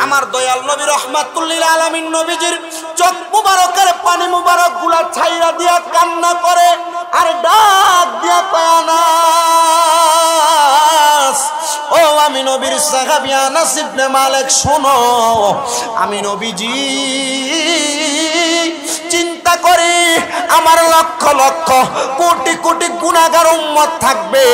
আমার দয়াল নবী রাহমাতুল লিল আলামিন নবীজির চোখ মুবারকের পানি মুবারক গুলা ছাইরা দিয়া কান্না করে আর ডাক দিয়া কয় আনাস, ও আমি নবীর সাহাবী আনাস ইবনে মালিক শোনো, আমি নবীজি চিন্তা করি আমার লক্ষ লক্ষ কোটি কোটি গুনাহগার উম্মত থাকবে,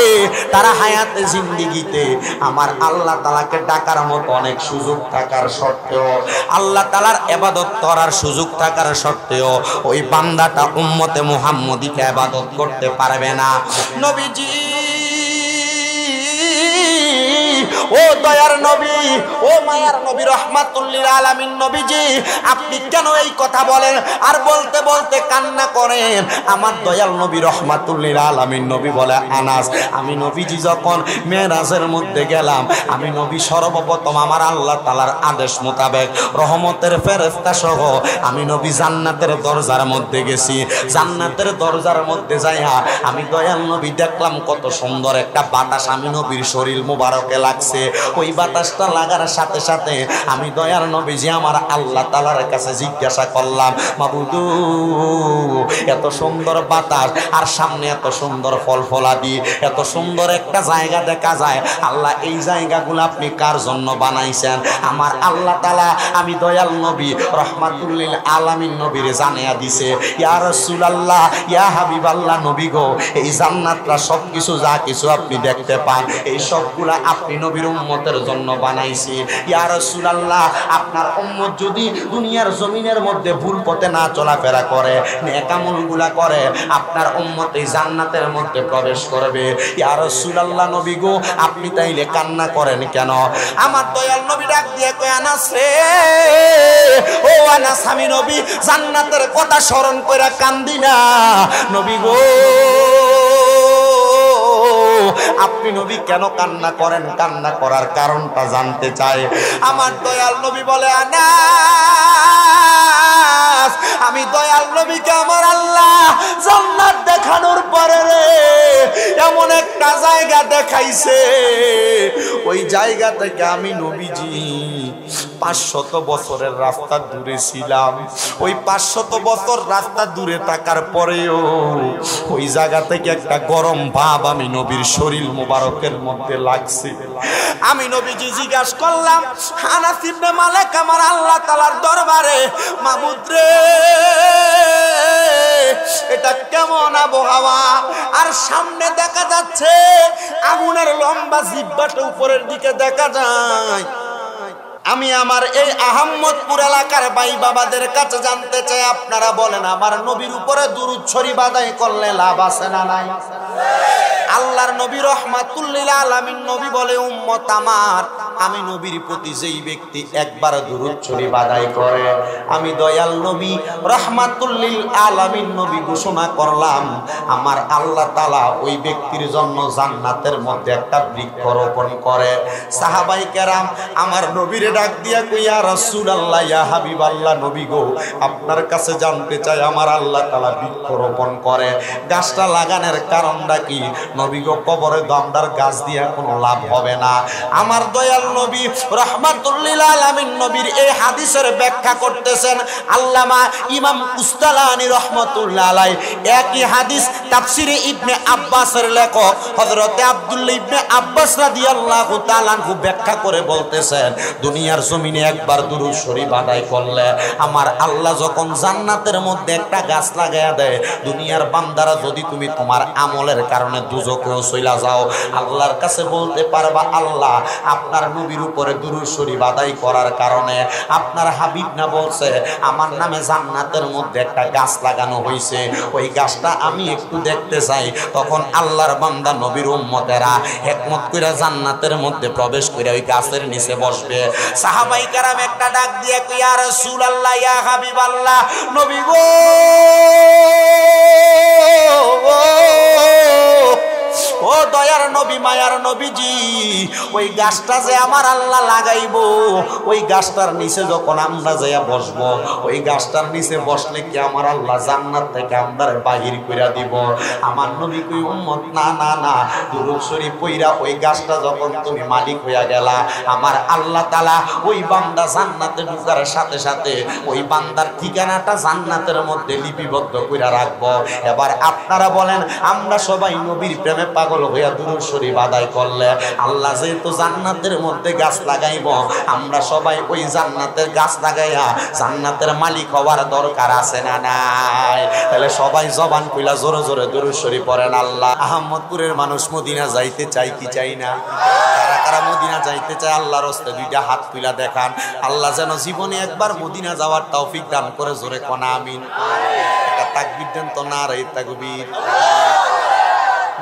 তারা হায়াতে জিন্দেগিতে আমার আল্লাহ তাআলাকে ডাকার মতো অনেক সুযোগ থাকার সত্ত্বেও, আল্লাহ তাআলার ইবাদত করার সুযোগ থাকার সত্ত্বেও ওই বান্দাটা উম্মতে মুহাম্মদীকে ইবাদত করতে পারবে না। নবীজি, ও দয়ার নবী, ও মায়ার নবী রাহমাতুল লিল আলামিন নবীজি, আপনি কেন এই কথা বলেন আর বলতে বলতে কান্না করেন? আমার দয়াল নবী রাহমাতুল লিল আলামিন নবী বলে, আনাস, আমি নবীজি যখন মেরাজের মধ্যে গেলাম, আমি নবী সর্বপ্রথম আমার আল্লাহ তাআলার আদেশ মোতাবেক রহমতের ফেরেশতা সহ আমি নবী জান্নাতের দরজার মধ্যে গেছি। জান্নাতের দরজার মধ্যে যাইয়া আমি দয়াল নবী দেখলাম কত সুন্দর একটা বাতাস আমি নবীর শরীর মুবারকে লাগছে। ওই বাতাসটা লাগার সাথে সাথে আমি দয়ার নবীজি আমার আল্লাহ তাআলার কাছে জিজ্ঞাসা করলাম, মাবুদু, এত সুন্দর বাতাস আর সামনে এত সুন্দর ফলফলাদি, এত সুন্দর একটা জায়গা দেখা যায়, আল্লাহ এই জায়গাগুলো আপনি কার জন্য বানাইছেন? আমার আল্লাহ তাআলা আমি দয়াল নবী রাহমাতুল লিল আলামিন নবীর জানিয়ে দিছে, ইয়া রাসূলুল্লাহ, ইয়া হাবিবাল্লাহ নবী গো, এই জান্নাতটা সবকিছু যা কিছু আপনি দেখতে পান এই সবগুলা আপনি নবীর উম্মতের জন্য বানাইছি। ইয়া রাসূলুল্লাহ, আপনার উম্মত যদি দুনিয়ার জমিনের মধ্যে ভুল পথে না চলাফেরা করে, নেক আমলগুলা করে, আপনার উম্মত এই জান্নাতের মধ্যে প্রবেশ করবে। ইয়া রাসূলুল্লাহ নবী গো, আপনি তাইলে কান্না করেন কেন? আমার দয়াল নবী ডাক দিয়ে কয়, আনাস রে, ও আনাস, আমি নবী জান্নাতের কথা স্মরণ কইরা কান্দি না। নবী গো, আপনি নবী কেন কান্না করেন? কান্না করার কারণটা জানতে চাই। আমার দয়াল নবী বলে, আনাস, আমি দয়াল নবীকে আমার আল্লাহ জান্নাত দেখানোর পরে রে এমন একটা জায়গা দেখাইছে, ওই জায়গা থেকে আমি নবীজি 500 বছরের রাস্তা দূরে ছিলাম। ওই 500 বছর রাস্তা দূরে থাকার পরেও ওই জায়গা থেকে একটা গরম ভাব আমি নবীর শরীর মুবারকের মধ্যে লাগছে। আমি নবীজি জিজ্ঞাসা করলাম, আনাস ইবনে মালিক আমার আল্লাহ তাআলার দরবারে, মাবুদ রে, এটা কেমন আবহাওয়া? আর সামনে দেখা যাচ্ছে আগুনের লম্বা জিহ্বাটা উপরের দিকে দেখা যায়। আমি আমার এই আহম্মদপুর এলাকার ভাই বাবাদের কাছে জানতে চাই, আপনারা বলেন আমার নবীর উপরে দুরূদ শরীফ আদায় করলে লাভ আছে না নাই? আল্লাহর নবী রাহমাতুল লিল আলামিন নবী বলে, উম্মত আমার, আমি নবীর প্রতি যেই ব্যক্তি একবার দুরূদ শরীফ আদায় করে, আমি দয়াল নবী রাহমাতুল লিল আলামিন নবী ঘোষণা করলাম, আমার আল্লাহ তাআলা ওই ব্যক্তির জন্য জান্নাতের মধ্যে একটা বৃক্ষ রোপণ করে। সাহাবায়ে কেরাম আমার নবীর ডাক দিয়া কই, ইয়া রাসূলুল্লাহ, ইয়া হাবিবাল্লাহ নবী গো, আপনার কাছে জানতে চাই, আমার আল্লাহ তাআলা বৃক্ষ রোপণ করে, গাছটা লাগানোর কারণটা কি? নবী গো, কবরে দমদার গাছ দিয়া কোনো লাভ হবে না। আমার দয়াল নবী রাহমাতুল লিল আলামিন নবীর এই হাদিসের ব্যাখ্যা করতেছেন আল্লামা ইমাম কুস্তালানী রাহমাতুল্লাহ আলাইহি। একই হাদিস তাফসিরে ইবনে আব্বাসের লেখক হযরতে আব্দুল্লাহ ইবনে আব্বাস রাদিয়াল্লাহু তাআলা আনহু ব্যাখ্যা করে বলতেছেন, দুনিয়ার জমিনে একবার দুরূদ শরীফ আদায় করলে আমার আল্লাহ যখন জান্নাতের মধ্যে একটা গাছ লাগায়া দেয়, দুনিয়ার বান্দারা যদি তুমি তোমার আমলের কারণে দুজকেও চইলা যাও, আল্লাহর কাছে বলতে পারবা, আল্লাহ আপনার নবীর উপরে দুরূদ শরীফ আদায় করার কারণে আপনার হাবিব না বলছে আমার নামে জান্নাতের মধ্যে একটা গাছ লাগানো হয়েছে, ওই গাছটা আমি একটু দেখতে চাই। তখন আল্লাহর বান্দা নবীর উম্মতেরা হিকমত কইরা জান্নাতের মধ্যে প্রবেশ করে ওই গাছের নিচে বসবে। সাহাবায়ে কেরাম একটা ডাক দিয়ে কই, ইয়া রাসূলুল্লাহ, ইয়া হাবিবাল্লাহ নবী গো, ও দয়ার নবী মায়ার নবীজি, ওই গাছটা যে আমার আল্লাহ লাগাইবো, ওই গাছটার নিচে যখন আমরা যাইয়া বসবো, ওই গাছটার নিচে বসলে কি আমার আল্লাহ জান্নাত থেকে আমরা বাহির কইরা দিব? আমার নবী কই উম্মত না না না, দুরূদ শরীফ পইরা ওই গাছটা যখন তুমি মালিক হইয়া গেলা, আমার আল্লাহ তাআলা ওই বান্দা জান্নাতে ঢোকার সাথে সাথে ওই বান্দার ঠিকানাটা জান্নাতের মধ্যে লিপিবদ্ধ কইরা রাখবো। এবার আপনারা বলেন, আমরা সবাই নবীর প্রেমে পাগল হইয়া দুরূদ শরীফ আদায় করলে আল্লাহ যেহেতু জান্নাতের মধ্যে গাছ লাগাইব, আমরা সবাই ওই জান্নাতের গাছ লাগাইয়া জান্নাতের মালিক হওয়ার দরকার আছে না নাই? তাহলে সবাই জবান কইলা জোরে জোরে দুরূদ শরীফ পড়েন। আল্লাহ আহমদপুরের মানুষ মদিনা যাইতে চাই কি চাই না? কারা কারা মদিনা যাইতে চায় আল্লাহর রাস্তায় দুইটা হাত তুলা দেখান। আল্লাহ যেন জীবনে একবার মদিনা যাওয়ার তৌফিক দান করে, জোরে কোন আমিন। একটা তাকবীর দেন তো, না রে তাকবীর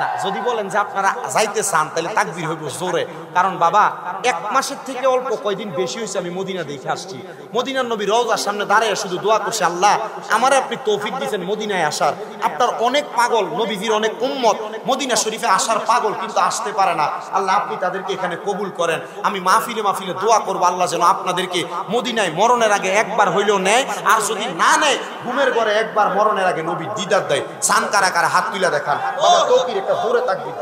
না। যদি বলেন যে আপনারা যাইতে চান তাহলে তাকবীর হইব জোরে, কারণ বাবা এক মাসের থেকে অল্প কয়দিন বেশি হয়েছে আমি মদিনা দেখে আসছি। মদিনার নবী রওজার সামনে দাঁড়িয়ে শুধু দোয়া করছে, আল্লাহ আমারে আপনি তৌফিক দিয়েছেন মদিনায় আসার। আপনার অনেক পাগল, নবীজির অনেক উম্মত মদিনা শরীফে আসার পাগল, কিন্তু আসতে পারে না। আল্লাহ আপনি তাদেরকে এখানে কবুল করেন। আমি মাহফিলে মাহফিলে দোয়া করবো আল্লাহ যেন আপনাদেরকে মদিনায় মরণের আগে একবার হইলেও নেয়, আর যদি না নেয় ঘুমের ঘরে একবার মরণের আগে নবীর দিদার দেয়। চান কারা কারা হাত তুলে দেখান, তৌফিক একটা জোরে তাকবীর।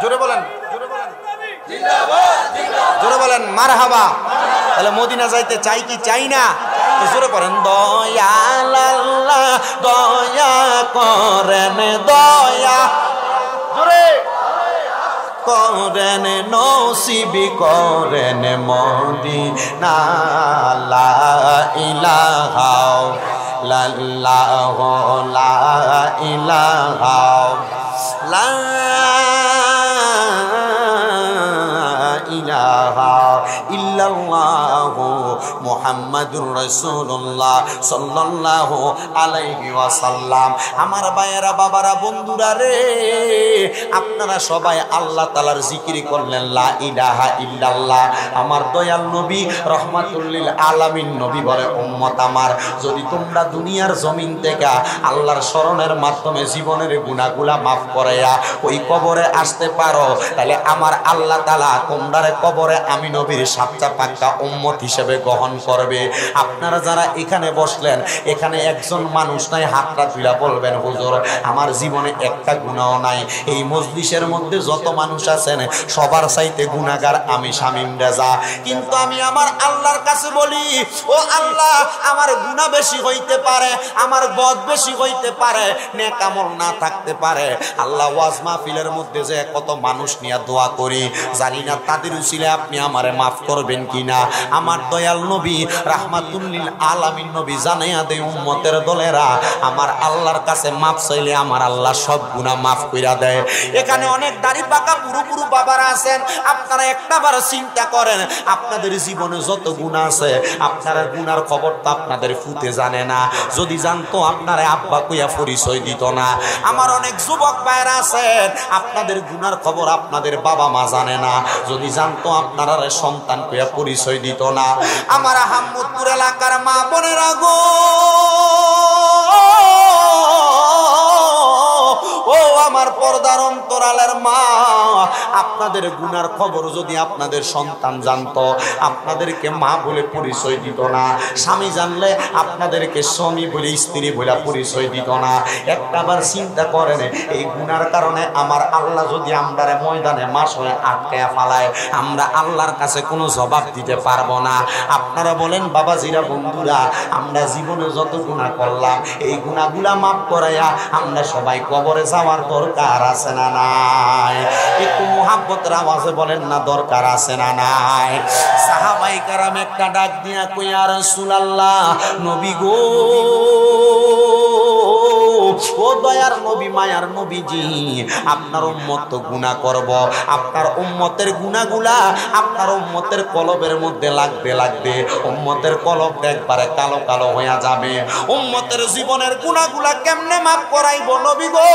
জোরে বলেন, জোরে বলেন মারহাবা। তাহলে মদিনা যাইতে চাই কি চাই না? জোরে করেন, দয়াল আল্লাহ দয়া করেন, দয়া জোরে করেন, নসিবি করেন মদিনা। লা ইলাহা ইল্লাল্লাহ, লা ইলাহা লা ইলাহা ইল্লাল্লাহু মুহাম্মাদুর রাসূলুল্লাহ সাল্লাল্লাহু আলাইহি ওয়াসাল্লাম। আমার ভাইয়েরা, বাবারা, বন্ধুরা রে, আপনারা সবাই আল্লাহ তাআলার জিকির করলেন, লা ইলাহা ইল্লাল্লাহ। আমার দয়াল নবী রহমাতুল লিল আলামিন নবী বলে, উম্মত আমার, যদি তোমরা দুনিয়ার জমিন থেকে আল্লাহর শরণের মাধ্যমে জীবনের গুনাহগুলা মাফ করাইয়া ওই কবরে আসতে পারো, তাহলে আমার আল্লাহ তাআলা তোমরা কবরে আমি নবীর সাচ্চা পাক্কা উম্মত হিসেবে গ্রহণ করবে। আপনারা যারা এখানে বসলেন, এখানে একজন মানুষ নাই হাতটা তুলা বলবেন, হুজুর আমার জীবনে একটা গুনাহ নাই। এই মজলিসের মধ্যে যত মানুষ আছেন সবার চাইতে গুনাহগার আমি শামীম রেজা। কিন্তু আমি আমার আল্লাহর কাছে বলি, ও আল্লাহ, আমার গুনাহ বেশি হইতে পারে, আমার বদ বেশি হইতে পারে, নেক আমল না থাকতে পারে। আল্লাহ ওয়াজ মাহফিলের মধ্যে যে কত মানুষ নিয়ে দোয়া করি, জানি না তাদের উসিলে আপনি আমারে মাফ করবেন কিনা। আমার দয়াল নবী রাহমাতুল লিল আলামিন নবী জানাইয়া দেয় উম্মতের দলেরা, আমার আল্লাহর কাছে মাফ চাইলে আমার আল্লাহ সব গুনাহ মাফ কইরা দেয়। এখানে অনেক দাড়ি পাকা পুরো পুরো বাবারা আছেন, আপনারা একটাবার চিন্তা করেন, আপনাদের জীবনে যত গুনাহ আছে আপনারা গুনার খবর তো আপনাদের ফুটে জানে না। যদি জানতো আপনারা আব্বা কইয়া পরিচয় দিত না। আমার অনেক যুবক ভাইরা আছেন, আপনাদের গুনার খবর আপনাদের বাবা মা জানে না। যদি জানতো আপনারা সন্তান কইয়া পরিচয় দিত না। আমার আহমদপুর এলাকার মা বোনেরা গো, ও আমার পর্দার অন্তরালের মা, আপনাদের গুনার খবর যদি আপনাদের সন্তান জানতো, আপনাদেরকে মা বলে পরিচয় দিত না। স্বামী জানলে আপনাদেরকে স্বামী বলে, স্ত্রী বলে পরিচয় দিত না। একটাবার চিন্তা করেন, এই গুনার কারণে আমার আল্লাহ যদি আমরারে ময়দানে মাস হয়ে আটকায়া ফালায়, আমরা আল্লাহর কাছে কোনো জবাব দিতে পারবো না। আপনারা বলেন বাবাজিরা, বন্ধুরা, আমরা জীবনে যত গুনাহ করলাম, এই গুনাহগুলা মাফ করাইয়া আমরা সবাই কবরে যাওয়ার দরকার আছে না নাই? একটু মুহাব্বতের আওয়াজে বলেন না, দরকার আছে না নাই? সাহাবায়ে কেরাম একটা ডাক দিয়া কই, ইয়া রাসূলুল্লাহ, নবী গো, ও দয়ার নবী মায়ার নবীজি, আপনার উম্মত তো গুনাহ করব, আপনার উম্মতের গুনাহগুলা আপনার উম্মতের কলবের মধ্যে লাগবে উম্মতের কলব একবারে কালো কালো হয়ে যাবে। উম্মতের জীবনের গুনাহগুলা কেমনে মাফ করাইব নবী গো?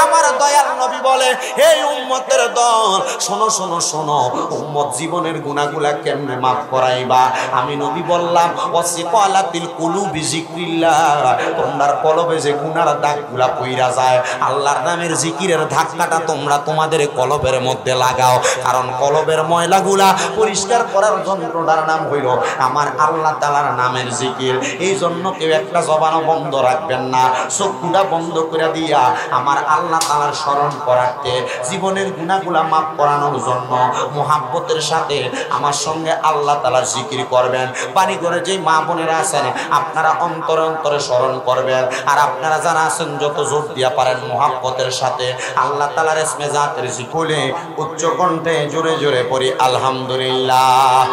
আমার দয়ার নবী বলে, হে উম্মতের দল, শোনো শোনো শোনো, উম্মত জীবনের গুনাহগুলা কেমনে মাফ করাইবা? আমি নবী বললাম, ওয়াসিকালাতিল কুলুবি যিকরিল্লাহ, তোমার কলবে যে গুনার দাগগুলা পইরা যায়, আল্লাহর নামের জিকিরের ধাক্কাটা তোমরা তোমাদের কলবের মধ্যে লাগাও। কারণ কলবের ময়লাগুলা পরিষ্কার করার যন্ত্রটার নাম হইল আমার আল্লাহ তাআলার নামের জিকির। এই জন্য কেউ একটা জবানও বন্ধ রাখবেন না, চক্ষুটা বন্ধ করে দিয়া আমার আল্লাহ তাআলার স্মরণ করাতে, জীবনের গুনাহগুলা মাফ করানোর জন্য মুহাব্বতের সাথে আমার সঙ্গে আল্লাহ তাআলার জিকির করবেন। বাড়ি ঘরে যেই মা বোনেরা আছেন আপনারা অন্তরে অন্তরে স্মরণ করবেন, আর আপনারা যারা আছেন যত জোর দিয়া পারেন মুহাব্বতের সাথে আল্লাহ তাআলার ইসমে জাতের জিকিরে উচ্চ কণ্ঠে জোরে জোরে পড়ি আলহামদুলিল্লাহ।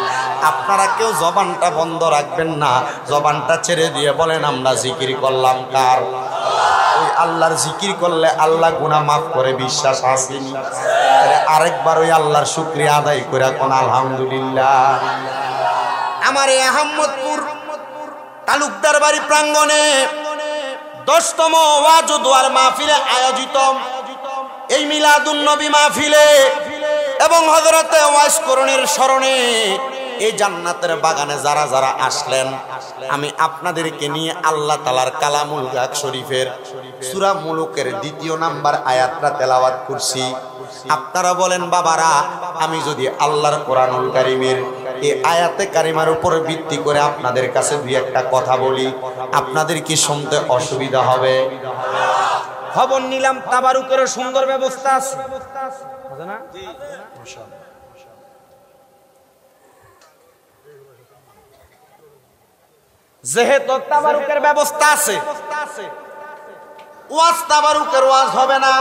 আপনারা কেউ জবানটা বন্ধ রাখবেন না, জবানটা ছেড়ে দিয়ে বলেন আমরা জিকির করলাম কার? ওই আল্লাহর জিকির করলে আল্লাহ গুনাহ মাফ করে, বিশ্বাস আসেনি? আরেকবার ওই আল্লাহর শুকরিয়া আদায় করে কোন আলহামদুলিল্লাহ। আমার এই আহমদপুর তালুকদার বাড়ি প্রাঙ্গণে 10তম ওয়াজ ও দোয়ার মাহফিলে আয়োজিত এই মিলাদুন নবী মাহফিলে এবং হযরতে ওয়াইস করণের স্মরণে এই জান্নাতের বাগানে যারা যারা আসলেন, আমি আপনাদেরকে নিয়ে আল্লাহ তাআলার কালামুল গাক শরীফের সূরা মুলুকের 2 নাম্বার আয়াতটা তেলাওয়াত করছি। আপনারা বলেন বাবারা, আমি যদি আল্লাহর কোরআনুল কারীমের এই আয়াতে কারিমার উপর ভিত্তি করে আপনাদের কাছে দুই একটা কথা বলি, আপনাদের কি শুনতে অসুবিধা হবে? খবর নিলাম তাবারুকের সুন্দর ব্যবস্থা আছে না? যেহেতু তাবারুকের ব্যবস্থা আছে, ওয়াজ তাবারুকের ওয়াজ হবে না,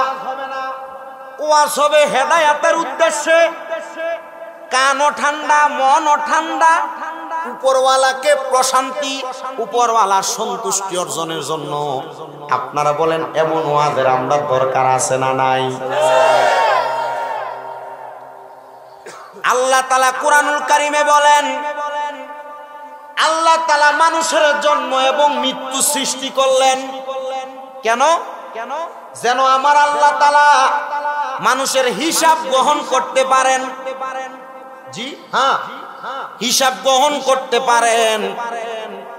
ওয়াজ হবে হেদায়েতের উদ্দেশ্যে। কানও ঠান্ডা, মনও ঠান্ডা, উপরওয়ালাকে প্রশান্তি, উপরওয়ালার সন্তুষ্টি অর্জনের জন্য। আপনারা বলেন এমন ওয়াজের আমরা দরকার আছে না নাই? আল্লাহ তাআলা কোরআনুল কারীমে বলেন, আল্লাহ তাআলা মানুষের জন্ম এবং মৃত্যু সৃষ্টি করলেন কেন? যেন আমার আল্লাহ তাআলা মানুষের হিসাব গ্রহণ করতে পারেন। জি হ্যাঁ, হিসাব গ্রহণ করতে পারেন।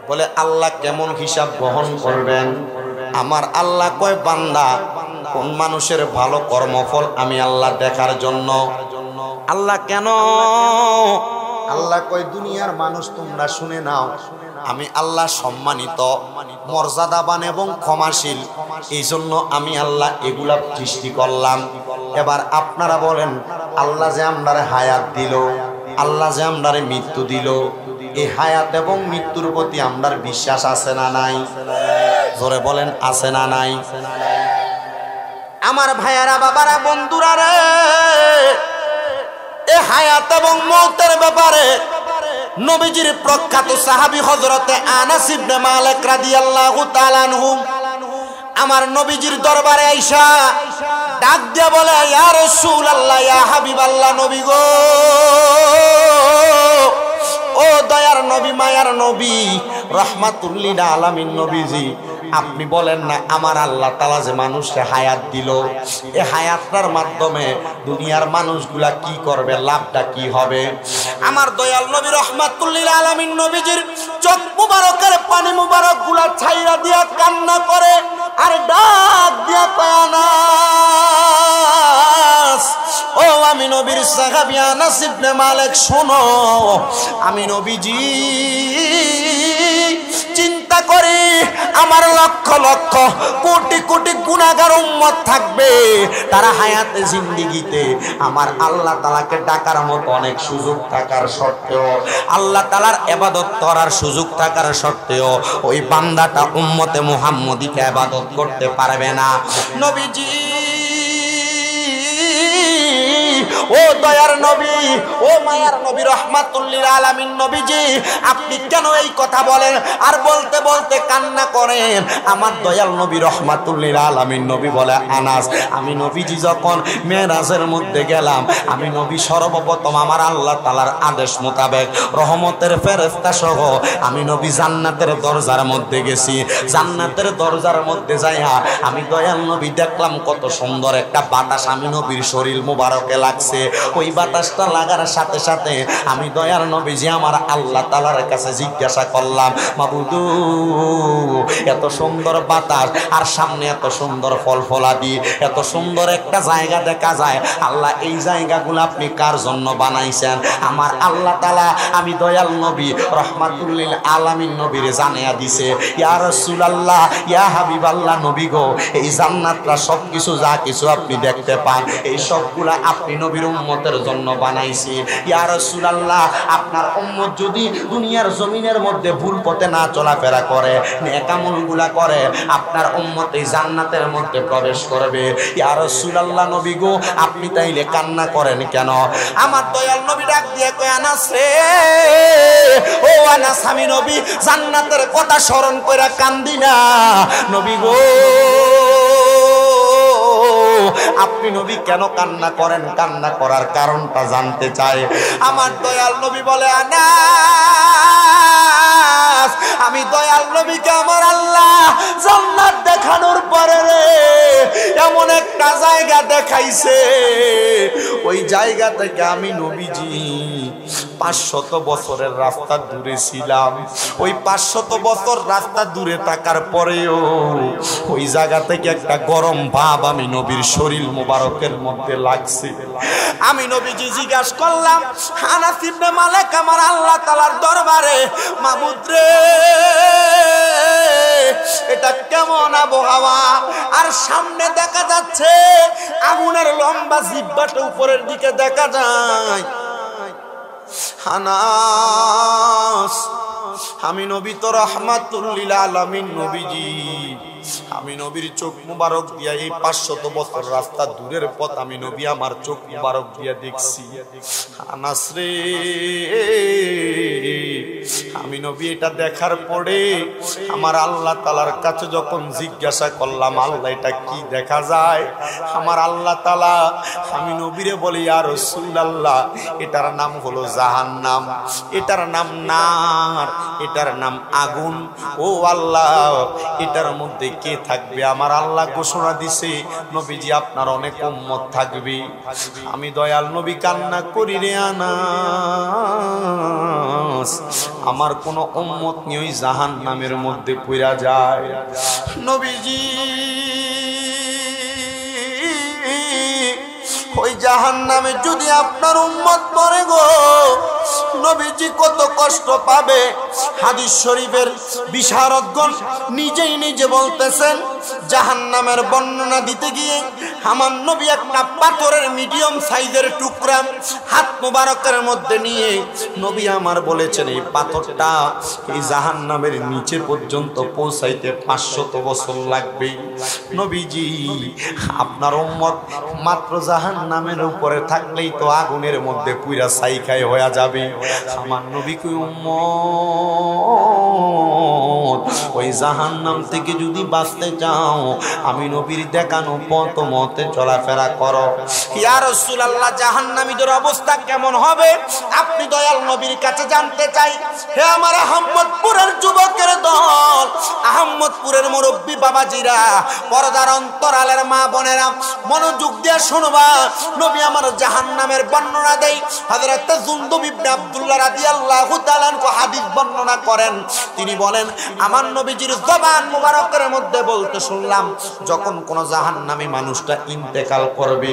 বলে আল্লাহ কেমন হিসাব গ্রহণ করবেন? আমার আল্লাহ কয় বান্দা কোন মানুষের ভালো কর্মফল আমি আল্লাহ দেখার জন্য। আল্লাহ কেন? আল্লাহ কয় দুনিয়ার মানুষ তোমরা শুনে নাও, আমি আল্লাহ সম্মানিত, মর্যাদাবান এবং ক্ষমাশীল, এই জন্য আমি আল্লাহ এগুলা সৃষ্টি করলাম। এবার আপনারা বলেন, আল্লাহ যে আমরারে হায়াত দিল, আল্লাহ যে আমরারে মৃত্যু দিল, এই হায়াত এবং মৃত্যুর প্রতি আমরার বিশ্বাস আছে না নাই? জোরে বলেন আছে না নাই? আমার ভাইয়ারা, বাবারা, বন্ধুরা রে, এই হায়াত এবং মওতের ব্যাপারে নবীজির প্রখ্যাত সাহাবী হযরতে আনাস ইবনে মালিক রাদিয়াল্লাহু তাআলা আনহু আমার নবীজির দরবারে আইসা ডাক দিয়া বলে, ইয়া রাসূলুল্লাহ, ইয়া হাবিবাল্লাহ, নবী গো, ও দয়ার নবী, মায়ার নবী, রাহমাতুল লিল আলামিন নবীজি, আপনি বলেন না আমার আল্লাহ তাআলা যে মানুষকে হায়াত দিল, এই হায়াতটার মাধ্যমে দুনিয়ার মানুষগুলা কি করবে, লাভটা কি হবে? আমার দয়াল নবী রাহমাতুল লিল আলামিন নবীজির চোখ মুবারকের পানি মুবারক গুলা ছাইরা দিয়া কান্না করে আর ডাক দিয়া কয়, আনাস, ও আমি নবীর সাহাবী আনাস ইবনে মালিক, শোনো, আমি নবীজি চিন্তা করি আমার লক্ষ লক্ষ কোটি কোটি গুনাহগার উম্মত থাকবে, তারা হায়াতে জিন্দেগিতে আমার আল্লাহ তাআলাকে ডাকার মতো অনেক সুযোগ থাকার সত্ত্বেও, আল্লাহ তাআলার ইবাদত করার সুযোগ থাকার সত্ত্বেও ওই বান্দাটা উম্মতে মুহাম্মদীকে ইবাদত করতে পারবে না। নবীজি ও দয়ার নবী, ও মায়ার নবী, রহমাতুল লিল আলামিন নবীজি, আপনি কেন এই কথা বলেন আর বলতে বলতে কান্না করেন? আমার দয়াল নবী রহমাতুল লিল আলামিন নবী বলে, আনাস, আমি নবীজি যখন মেরাজের মধ্যে গেলাম, আমি নবী সর্বপ্রথম আমার আল্লাহ তাআলার আদেশ মোতাবেক রহমতের ফেরেশতা সহ আমি নবী জান্নাতের দরজার মধ্যে গেছি। জান্নাতের দরজার মধ্যে যাইয়া আমি দয়াল নবী দেখলাম কত সুন্দর একটা বাতাস আমি নবীর শরীর মোবারকে লাগছে। ওই বাতাসটা লাগার সাথে সাথে আমি দয়াল নবীজি আমার আল্লাহ তাআলার কাছে জিজ্ঞাসা করলাম, মাবুদু, এত সুন্দর বাতাস আর সামনে এত সুন্দর ফলফলাদি, এত সুন্দর একটা জায়গা দেখা যায়, আল্লাহ এই জায়গাগুলো আপনি কার জন্য বানাইছেন? আমার আল্লাহ তাআলা আমি দয়াল নবী রহমাতুল লিল আলামিন নবীরে জানিয়ে দিছে, ইয়া রাসূলুল্লাহ, ইয়া হাবিবাল্লাহ নবী গো, এই জান্নাতটা সবকিছু যা কিছু আপনি দেখতে পান এই সবগুলা আপনি নবীর উম্মতের জন্য বানাইছি। ইয়া রাসূলুল্লাহ, আপনার উম্মত যদি দুনিয়ার জমিনের মধ্যে ভুল পথে না চলাফেরা করে, নেক আমলগুলা করে, আপনার উম্মত এই জান্নাতের মধ্যে প্রবেশ করবে। ইয়া রাসূলুল্লাহ নবী গো, আপনি তাইলে কান্না করেন কেন? আমার দয়াল নবী ডাক দিয়ে কয়, আনাস রে, ও আনাস, আমি নবী জান্নাতের কথা স্মরণ কইরা কান্দি না নবী গো। আপনি নবী কেন কান্না করেন? কান্না করার কারণটা জানতে চায়। আমার দয়াল নবী বলে, আনাস, আমি দয়াল নবীকে আমার আল্লাহ জান্নাত দেখানোর পরে রে এমন একটা জায়গা দেখাইছে, ওই জায়গা থেকে আমি নবীজি 500 বছরের রাস্তা দূরে ছিলাম। ওই 500 বছর রাস্তা দূরে থাকার পরেও ওই জায়গা থেকে একটা গরম ভাব আমি নবীর শরীর মোবারকের মধ্যে লাগছে। আমি নবীজি জিজ্ঞাসা করলাম, আনাস ইবনে মালিক আমার আল্লাহ তাআলার দরবারে, মাবুদ রে, এটা কেমন আবহাওয়া? আর সামনে দেখা যাচ্ছে আগুনের লম্বা জিহ্বাটা উপরের দিকে দেখা যায়। আনাস, আমি নবী তো রহমাতুল লিল আলামিন নবীজি, আমি নবীর চোখ মুবারক দিয়া এই 500 বছর রাস্তা দূরের পথ আমি নবী আমার চোখ মুবারক দিয়া দেখছি। আনাস রে, আমি নবী এটা দেখার পরে আমার আল্লাহ তাআলার কাছে যখন জিজ্ঞাসা করলাম, আল্লাহ এটা কি দেখা যায়? আমার আল্লাহ তাআলা আমি নবীরে বলি, ইয়া রাসূলুল্লাহ, এটার নাম হলো জাহান্নাম, এটার নাম নার, এটার নাম আগুন। ও আল্লাহ, এটার মধ্যে কে থাকবে? আমার আল্লাহ ঘোষণা দিছে, নবীজি আপনার অনেক উম্মত থাকবে। আমি দয়াল নবী কান্না করি রে, আনাস, আমার কোন উম্মত নিয়ে ওই জাহান্নামের মধ্যে পড়া যায়। নবীজি ওই জাহান্নামে যদি আপনার উম্মত পড়ে গো, নবীজি কত কষ্ট পাবে। হাদিস শরীফের বিশারদগণ নিজেই নিজে বলতেছেন, জাহান্নামের বর্ণনা দিতে গিয়ে আমার নবী একটা পাথরের মিডিয়াম সাইজের টুকরা হাত মোবারকের মধ্যে নিয়ে নবী আমার বলেছেন, এই পাথরটা এই জাহান্নামের নিচে পর্যন্ত পৌঁছাইতে 500 বছর লাগবে। নবীজি, আপনার উম্মত মাত্র জাহান্নামের উপরে থাকলেই তো আগুনের মধ্যে পুরা ছাইখাই হয়ে যাবে। আমার নবী কই, উম্মত ওই জাহান্নাম থেকে যদি বাঁচতে চাও, আমি নবীর দেখানো পথ মতে চলাফেরা করো। ইয়া রাসূলুল্লাহ, জাহান্নামীদের অবস্থা কেমন হবে আপনি দয়াল নবীর কাছে জানতে চাই। হে আমার আহমদপুরের যুবকের দল, আহমদপুরের মুরব্বী বাবাজিরা, পর্দার অন্তরালের মা বোনেরা, মনোযোগ দিয়ে শুনবা। নবী আমার জাহান্নামের বর্ণনা দেই। হযরত জুনদুব ইবনে আব্দুল্লাহ রাদিয়াল্লাহু তাআলা হাদিস বর্ণনা করেন। তিনি বলেন, আমার নবীজির জবান মুবারকের মধ্যে বলতে শুনলাম, যখন কোন জাহান্নামী মানুষটা ইন্তেকাল করবে,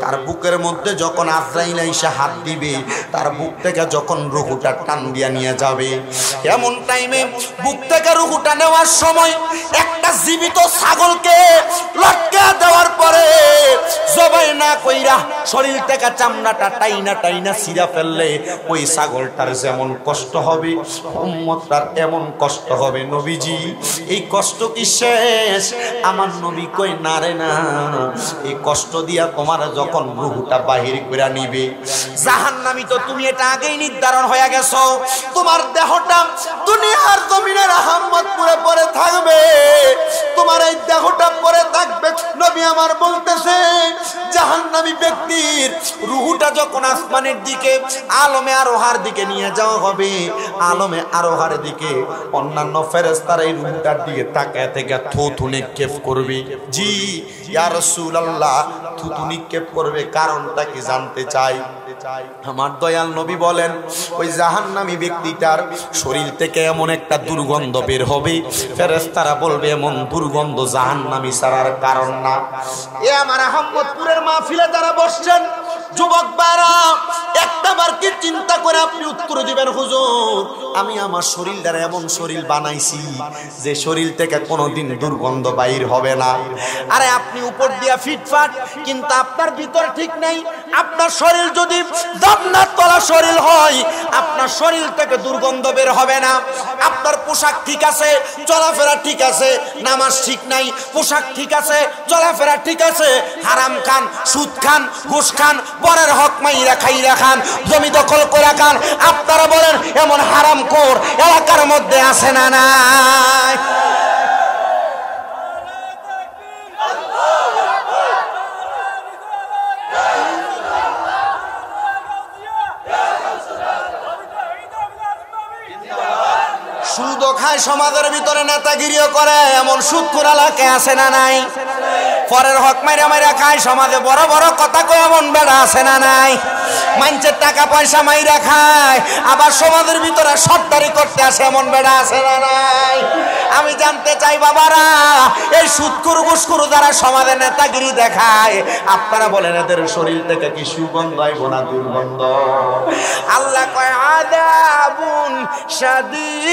তার বুকের মধ্যে যখন আজরাইল এসে হাত দিবে, তার বুক থেকে যখন রূহটা টান দিয়া নিয়ে যাবে, এমন টাইমে বুক থেকে রূহটা নেওয়ার সময় একটা জীবিত ছাগলকে লটকে দেওয়ার পরে জবাই না কইরা শরীর থেকে চামড়াটা টাইনা টাইনা ছিঁড়া ফেললে ওই ছাগলটার যেমন কষ্ট হবে উম্মতটার এমন কষ্ট হবে। নবীজি এই কষ্ট কি শেষ? আমার নবী কই না রে না, এই কষ্ট দিয়া তোমার যখন রূহটা বাহির করে নিবে জাহান্নামী, তো তুমি এটা আগেই নির্ধারণ হয়ে গেছো। তোমার দেহটা দুনিয়ার জমিনের আহম্মদপুরে পড়ে থাকবে, তোমার এই দেহটা পড়ে থাকবে। নবী আমার বলতেছে জাহান্নামী ব্যক্তির রূহটা যখন আসমানের দিকে আলমে আরোহার দিকে নিয়ে যাওয়া হবে, আলমে আরোহার দিকে অন্যান্য ফেরেশতারা এই রূহটার দিকে তাকায় থেকে থুথু নিক্ষেপ করবে। জি ইয়া রাসূলুল্লাহ, থুথু নিক্ষেপ করবে, কারণটা কি জানতে চাই? আমার দয়াল নবী বলেন ওই জাহান্নামী ব্যক্তিটার শরীর থেকে এমন একটা দুর্গন্ধ বের হবে, ফেরেশতারা বলবে এমন দুর্গন্ধ জাহান্নামী ছাড়ার কারণ না। এ আমার আহমদপুরের মাহফিলে যারা বসছেন যুবক বারা, একটাবার কি চিন্তা করে আপনি উত্তর দিবেন হুজুর আমি আমার শরীরটার এমন শরীর বানাইছি যে শরীর থেকে কোনোদিন দুর্গন্ধ বাইর হবে না। আরে আপনি উপর দিয়া ফিটফাট কিন্তু আপনার ভিতর ঠিক নেই। আপনার শরীর যদি জান্নাত তলা শরীর হয় আপনার শরীর থেকে দুর্গন্ধ বের হবে না। আপনার পোশাক ঠিক আছে, চলাফেরা ঠিক আছে, নামাজ ঠিক নাই, পোশাক ঠিক আছে, চলাফেরা ঠিক আছে, হারাম খান, সুদ খান, ঘুষ খান, পরের হক মাইরা খাইরা খান, জমি দখল করে খান। আপনারা বলেন এমন হারামখোর এলাকার মধ্যে আছে না নাই? সুদও খায়, সমাজের ভিতরে নেতাগিরিও করে, এমন সুদখোর এলাকায় আছে না নাই? পরের হক মাইরা মাইরা খায়, সমাজে বড় বড় কথা কয় এমন বেড়া আছে না নাই? মানুষের টাকা পয়সা মাইরা খায়, আবার সমাজের ভিতরে সর্দারি করতে আসে এমন বেড়া আছে না নাই? আমি জানতে চাই বাবারা, এই সুদখোর ঘুষখোর যারা সমাজে নেতাগিরি দেখায় আপনারা বলেন এদের শরীর থেকে কি সুগন্ধ আইব না দুর্গন্ধ? আল্লাহ কয় আযাবুন শাদীদ।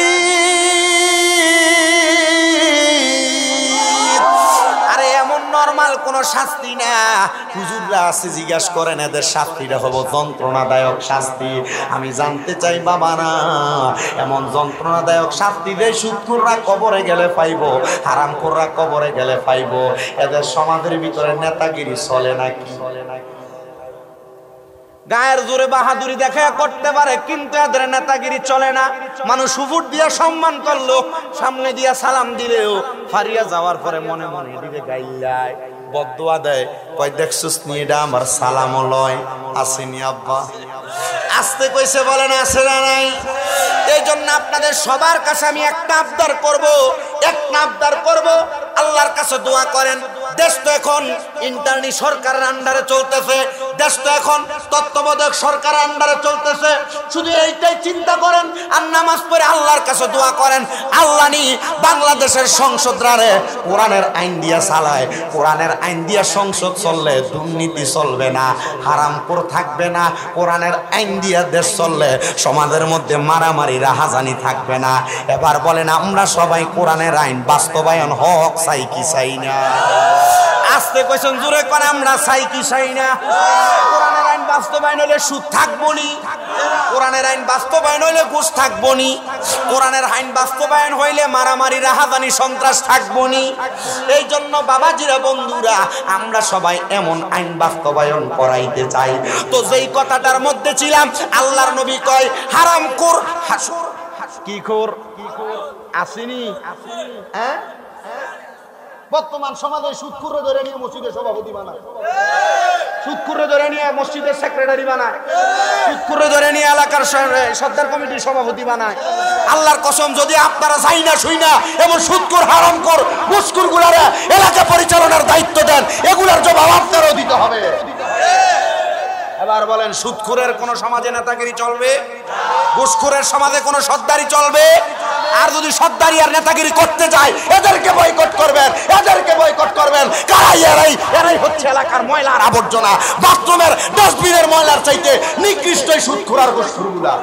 আরে এমন নরমাল কোন শাস্তি না। হুজুররা আছে জিজ্ঞাসা করেন এদের শাস্তিটা হবো যন্ত্রণাদায়ক শাস্তি। আমি জানতে চাই বাবারা, এমন যন্ত্রণাদায়ক শাস্তি যে সুদখোররা কবরে গেলে পাইবো, হারামখোররা কবরে গেলে পাইবো। এদের সমাজের ভিতরে নেতাগিরি চলে নাকি? গায়ের জোরে বাহাদুরি দেখা করতে পারে কিন্তু এদের নেতাগিরি চলে না। মানুষ উপর দিয়া সম্মান করলো, সামনে দিয়া সালাম দিলেও ফারিয়া যাওয়ার পরে মনে মনে দিকে গাইলায় বদদুয়া দেয়, কয় দেখছস নি এটা আমার সালাম লয় আসেনি আব্বা। আসতে কইছে বলেন আছে না নাই? এই জন্য আপনাদের সবার কাছে আমি একটা আবদার করব, আল্লাহর কাছে দোয়া করেন। দেশ তো এখন ইন্টারনি সরকারের আন্ডারে চলতেছে, দেশ তো এখন তত্ত্বাবধায়ক সরকারের আন্ডারে চলতেছে। শুধু এইটাই চিন্তা করেন আর নামাজ পড়ে আল্লাহর কাছে দোয়া করেন, আল্লাহ নি বাংলাদেশের সংসদরারে কোরআনের আইন দিয়া চালায়। কোরআনের আইন দিয়া সংসদ চললে দুর্নীতি চলবে না, হারামখোর থাকবে না। কোরআনের আইন দিয়া দেশ চললে সমাজের মধ্যে মারামারি রাহাজানি থাকবে না। এবার বলেন আমরা সবাই কোরআনের আইন বাস্তবায়ন হক চাই কি চাই না? আস্তে কইছেন জোরে কোন আমরা চাই কি চাই না? কোরআনের আইন বাস্তবায়ন হলে সুদ থাকবো নি, কোরআনের আইন বাস্তবায়ন হইলে ঘুষ থাকবো নি, কোরআনের আইন বাস্তবায়ন হইলে মারামারি রাহাজানি সন্ত্রাস থাকবো নি। এই জন্য বাবাজিরা বন্ধুরা আমরা সবাই এমন আইন বাস্তবায়ন করাইতে চাই। তো যেই কথাটার মধ্যে ছিলাম, আল্লাহর নবী কয় হারামখোর কি খোর আসেনি? হ্যাঁ, বর্তমান সমাজে সুদখোররে ধরে নিয়ে মসজিদের সভাপতি বানায়, সুদখোররে ধরে নিয়ে মসজিদের সেক্রেটারি বানায়, সুদখোররে ধরে নিয়ে এলাকার সর্দার কমিটির সভাপতি বানায়। আল্লাহর কসম যদি আপনারা চাই না শুই না এমন সুদখোর হারামখোর ঘুষখোর গুলারে এলাকা পরিচালনার দায়িত্ব দেন, এগুলার জবাব আপনারও দিতে হবে। এবার বলেন সুদখোরের কোন সমাজে নেতাগিরি চলবে? ঘুষখোরের সমাজে কোন সর্দারি চলবে? আর যদি সর্দারি আর নেতাগিরি করতে যায় এদেরকে বয়কট করবেন, এদেরকে বয়কট করবেন। কারাই এরাই হচ্ছে এলাকার ময়লার আবর্জনা, বাথরুমের ডাস্টবিনের ময়লার চাইতে নিকৃষ্ট সুদখোর আর ঘুষখোরগুলা।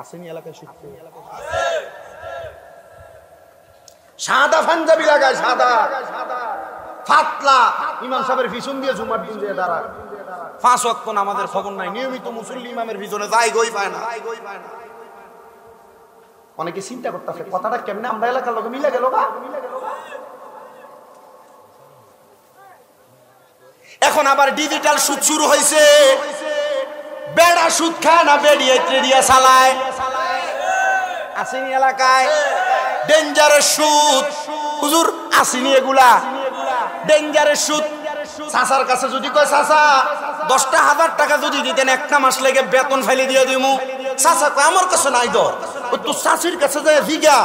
আসেনি এলাকায় সুদখোর? সাদা পাঞ্জাবি লাগায়, সাদা ফাতলা, ইমাম সাহেবের পিছন দিয়ে জুমার দিন দিয়ে দাঁড়ায়, 5 ওয়াক্ত নামাজের খবর নাই, নিয়মিত মুসল্লি ইমামের পিছনে যায়, গই পায় না। অনেকে চিন্তা করতেছে কথাটা কেমনে আমরা এলাকার লোকে মিলে গেল না। এখন আবার ডিজিটাল সুদ শুরু হয়েছে, বেড়া সুদ খায় না বেড়িয়ে ট্রেডিয়া চালায়, আসেনি এলাকায় ডেঞ্জারের সুদ। হুজুর আসেনি এগুলা ডেঞ্জারের সুদ। চাচার কাছে যদি কয় চাচা 10,000 টাকা যদি দিতেন একটা মাস লেগে বেতন ফেলে দিয়ে দিমু, চাচা কয় আমার কাছে নাই দর, ও তো চাচির কাছে যায় জিগা,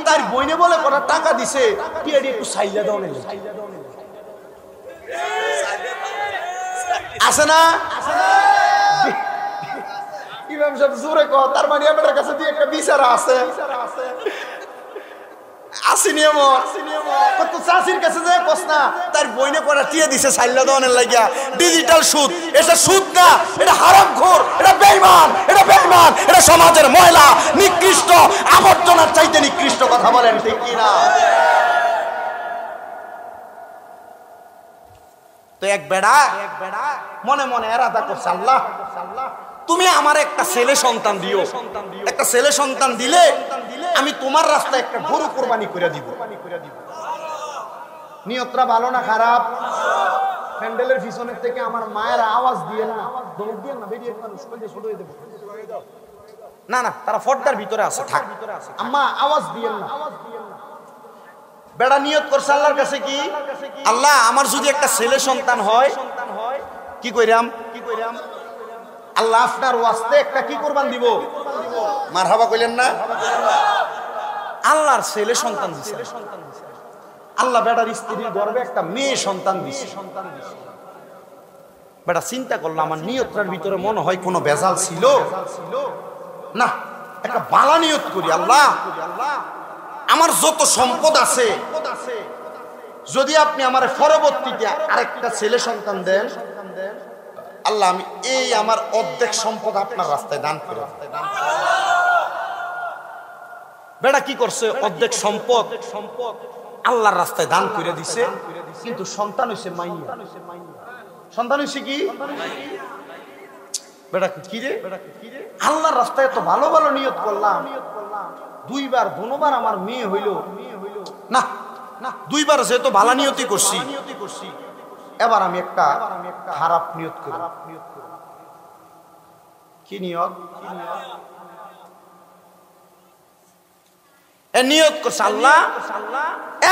তার বইনে বলে কটা টাকা দিছে, টিয়াডি একটু সাইলা দাও না, আছে না? ইমাম সাহেব জোরে কয়, তার মানে আপনার কাছে দিয়ে একটা বিচারা আছে, আসেনি এমন তো চাচির কাছে যায় কস না, তার বইনে কটা টিয়া দিছে সাইলা দাওনের লাগিয়া। ডিজিটাল সুদ, এটা সুদ না, এটা হারামখোর, এটা বেঈমান, এটা বেঈমান, এটা সমাজের ময়লা, নিকৃষ্ট, আবর্জনার চাইতে নিকৃষ্ট। কথা বলেন ঠিক কি না? তো এক বেড়া মনে মনে এরাদা করছে, আল্লাহ তুমি আমার একটা ছেলে সন্তান দিও, একটা ছেলে সন্তান দিলে আমি তোমার রাস্তায় একটা গরু কোরবানি করে দিব। নিয়তটা ভালো না খারাপ? প্যান্ডেলের পিছনের থেকে আমার মায়ের আওয়াজ দিয়ে না, দৌড় দিয়ে না, বেরিয়ে ছোট হয়ে দেবো না, না তারা ফর্দার ভিতরে আছে, থাক আম্মা আওয়াজ দিয়ে না। বেড়া নিয়ত করছে আল্লাহর কাছে কি, আল্লাহ আমার যদি একটা ছেলে সন্তান হয় কি কইরাম, আল্লাহ আপনার ওয়াস্তে একটা কি কোরবান দিব। মারহাবা কইলেন না? আল্লাহর ছেলে সন্তান দিছে, আল্লাহ বেটার স্ত্রীর গর্ভে একটা মেয়ে সন্তান দিছে। বেটা চিন্তা করলো আমার নিয়তটার ভিতরে মনে হয় কোনো ভেজাল ছিল না, একটা বালা নিয়ত করি, আল্লাহ আমার যত সম্পদ আছে যদি আপনি আমার পরবর্তীতে আরেকটা ছেলে সন্তান দেন, আল্লাহ আমি এই আমার অর্ধেক সম্পদ আপনার রাস্তায় দান করে। বেটা কি করছে, অর্ধেক সম্পদ আল্লাহর রাস্তায় দান করে দিছে, কিন্তু সন্তান হইছে মাইয়া। সন্তান হইছে কি বেটা কি রে, আল্লাহর রাস্তায় এত ভালো ভালো নিয়ত করলাম, দুইবার দুবার আমার মেয়ে হইল না, দুইবার যেহেতু ভালো নিয়তি করছি, এবার আমি একটা খারাপ নিয়ত করি। কি নিয়ত? নিয়ত করছে আল্লাহ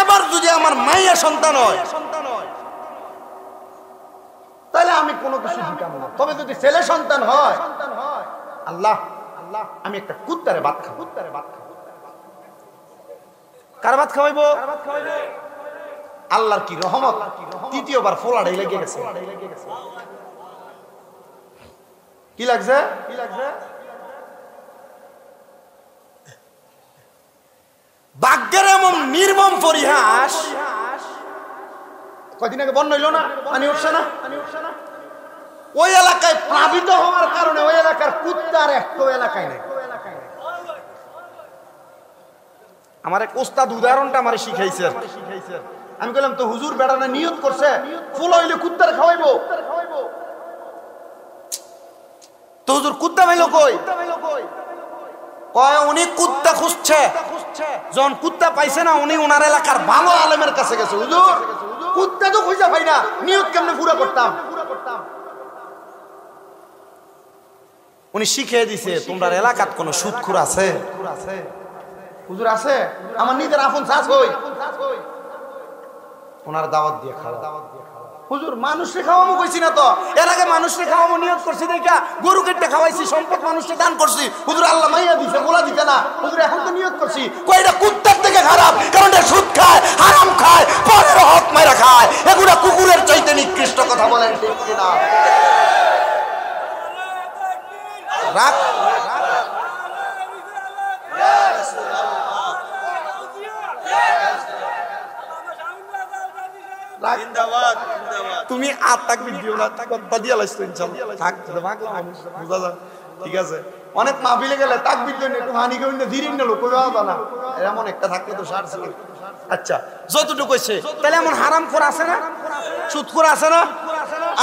এবার যদি আমার মাইয়া সন্তান হয় তাহলে আমি কোনো কিছু দিতাম না, তবে যদি ছেলে সন্তান হয় আল্লাহ আমি একটা কুত্তারে ভাত খাবো। কার ভাত খাওয়াইবো? আল্লাহর কি রহমত, তৃতীয়বার ফোলাড়াই লেগে গেছে। কি লাগছে? ভাগ্যের এমন নির্মম পরিহাস। কয়দিন আগে বন্যা হইল না, পানি উঠছে না, ওই এলাকায় প্লাবিত হওয়ার কারণে ওই এলাকার কুত্তার একটা এলাকায় নেই। আমার এক ওস্তাদ উদাহরণটা আমার শিখাইছে। আমি বললাম তো হুজুর বেড়ানা নিয়ত করছে ফুল হইলে কুত্তার খাওয়াইবো, তো হুজুর কুত্তা পাইলো কই? কয় উনি কুত্তা খুঁজছে, যখন কুত্তা পাইছে না উনি ওনার এলাকার ভালো আলেমের কাছে গেছে। হুজুর কুত্তা তো খুঁজা পাই না, নিয়ত কেমনে পুরো করতাম? উনি শিখিয়ে দিছে তোমরা এলাকাত কোন সুদখোর আছে? হুজুর আছে, আমার নিজের আপন চাষ হই, ওনার দাওয়াত দিয়ে খাওয়া। হুজুর মানুষকে খাওয়াবো কইছি না তো, এর আগে মানুষকে খাওয়াবো নিয়ত করছি দেখা গরু কেটে খাওয়াইছি, সম্পদ মানুষকে দান করছি। হুজুর আল্লাহ মাইয়া দিছে, গোলা দিতে না। হুজুর এখন তো নিয়ত করছি, কয়টা কুত্তার থেকে খারাপ, কারণ এটা সুদ খায়, হারাম খায়, পরের হক মাইরা খায়, এগুলা কুকুরের চাইতে নিকৃষ্ট। কথা বলেন ঠিক কিনা? রাখ তুমি আর থাকবি দিও না, কথা দিয়ে লাইছ ইনশাআল্লাহ। থাক বুঝা যা, ঠিক আছে। অনেক মাহফিলে গেলে তাকবীর জন্য একটু হানি কইন না ধীরে না লোক কইবা না এমন একটা থাকলে তো সার ছিল। আচ্ছা যতটুকু কইছে তাহলে এমন হারামখোর আছে না, সুদখোর আছে না,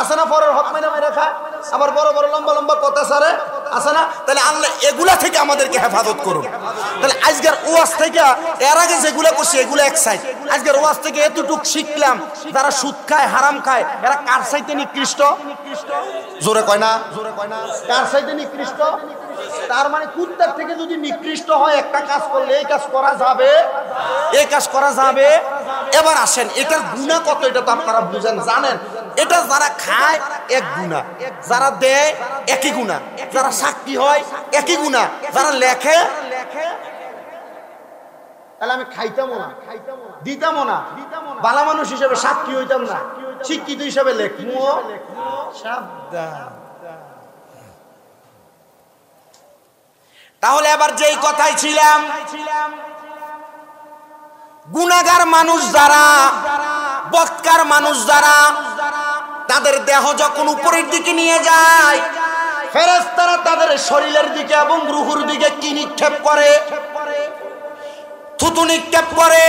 আছে না, পরের হক মেরে মেরে খায়, আবার বড় বড় লম্বা লম্বা কথা সারে আছে না? তাহলে আল্লাহ এগুলা থেকে আমাদেরকে হেফাজত করুন। তাহলে আজকের ওয়াজ থেকে এর আগে যেগুলা করছে এগুলো এক সাইড, আজকের ওয়াজ থেকে এতটুকু শিখলাম যারা সুদ খায় হারাম খায় এরা কার চাইতে নিকৃষ্ট? জোরে কয় না, কার চাইতে নিকৃষ্ট? তার মানে কুত্তার থেকে যদি নিকৃষ্ট হয় একটা কাজ করলে এই কাজ করা যাবে, এই কাজ করা যাবে। এবার আসেন এটার গুনাহ কত এটা তো আপনারা বুঝেন জানেন। এটা যারা খায় এক গুনাহ, যারা দেয় একই গুনাহ, যারা সাক্ষী হয় একই গুনাহ, যারা লেখে। তাহলে আমি খাইতামও না, দিতামও না, ভালো মানুষ হিসেবে সাক্ষী হইতাম না, শিক্ষিত হিসেবে লেখমু। সাবধান। তাহলে এবার যেই কথাই ছিলাম, গুনাহগার মানুষ যারা, বদকার মানুষ যারা, তাদের দেহ যখন উপরের দিকে নিয়ে যায় ফেরেশতারা তাদের শরীরের দিকে এবং রূহের দিকে কি নিক্ষেপ করে? থুতু নিক্ষেপ করে।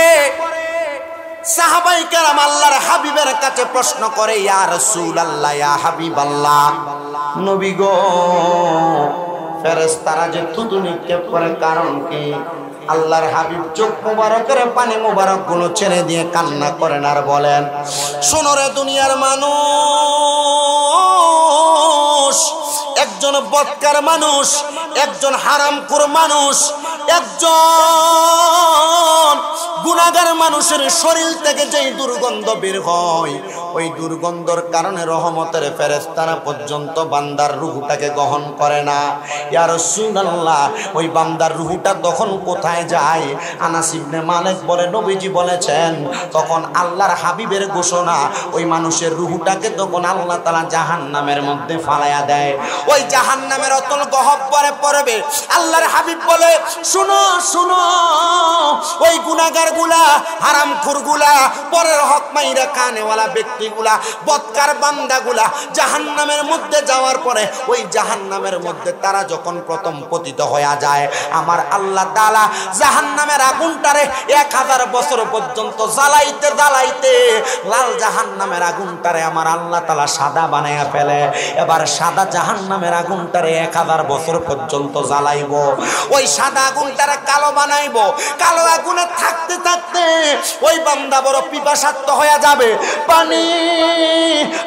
সাহাবায়ে কেরাম আল্লাহর হাবিবের কাছে প্রশ্ন করে, ইয়া রাসূলুল্লাহ, ইয়া হাবিবাল্লাহ, নবী গো, ফেরেশতারা যে থুতু নিক্ষেপ করে কারণ কি? আল্লাহর হাবিব চোখ মুবারকের পানি মুবারক গুলো ছেড়ে দিয়ে কান্না করেন আর বলেন, শোনো রে দুনিয়ার মানুষ, একজন বদকার মানুষ, একজন হারামখোর মানুষ, একজন গুনাহগার মানুষের শরীর থেকে যেই দুর্গন্ধ বের হয় ওই দুর্গন্ধর কারণে রহমতের ফেরেশতারা পর্যন্ত বান্দার রূহটাকে গ্রহণ করে না। ইয়া রাসূলুল্লাহ, ওই বান্দার রূহটা তখন কোথায় যায়? আনাস ইবনে মালিক বলে, নবীজি বলেছেন তখন আল্লাহর হাবিবের ঘোষণা, ওই মানুষের রূহটাকে তখন আল্লাহ তাআলা জাহান্নামের মধ্যে ফালায়া দেয়। ওই জাহান্নামের অতল গহ্বরে পড়বে। আল্লাহর হাবিব বলে, শুনো শুনো, ওই গুনাহগারগুলা, হারামখোরগুলা, পরের হক মাইরা কানেওয়ালা ব্যক্তিগুলা, বদকার বান্দাগুলা জাহান্নামের মধ্যে যাওয়ার পরে ওই জাহান্নামের মধ্যে তারা যখন প্রথম পতিত হয়ে যায়, আমার আল্লাহ তাআলা জাহান্নামের আগুনটারে 1000 বছর পর্যন্ত জ্বালাইতে জ্বালাইতে লাল জাহান্নামের আগুনটারে আমার আল্লাহ তাআলা সাদা বানায়া ফেলে। এবার সাদা জাহান্নামের আগুনটারে 1000 বছর পর্যন্ত জ্বালাইবো, ওই সাদা আগুনটারে কালো বানাইবো। কালো আগুনে থাকতে থাকতে ওই বান্দা বড় পিপাসার্ত হয়ে যাবে, পানি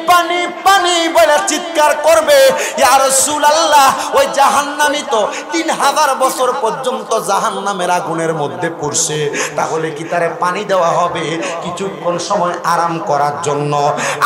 পানি পানি বলে চিৎকার করবে, ইয়া রাসূলুল্লাহ, ওই জাহান্নামী তো 3000 বছর পর্যন্ত জাহান্নামের আগুনের মধ্যে পড়ছে, তাহলে কি তারে পানি দেওয়া হবে কিছুক্ষণ সময় আরাম করার জন্য?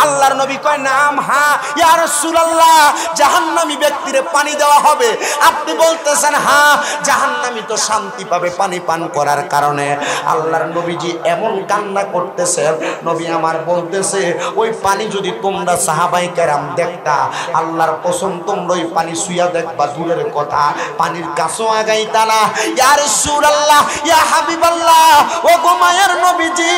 আল্লাহর নবী কয়, নাম, হ্যাঁ ইয়া রাসূলুল্লাহ, জাহান্নামী ব্যক্তিরে পানি দেওয়া হবে। আপনি বলতেছেন হ্যাঁ, জাহান্নামী তো শান্তি পাবে পানি পান করার কারণে। আল্লাহর নবীজি এমন কান্না করতেছেন, নবী আমার বলতেছে, ওই পানি যদি তোমরা সাহাবায়ে কেরাম দেখতা, আল্লাহর কসম তোমরা ওই পানি সুইয়া দেখবা, দূরের কথা পানির কাছেও আগাইতা না। ইয়া রাসূলুল্লাহ, ইয়া হাবিবাল্লাহ, ও গো মায়ার নবীজি,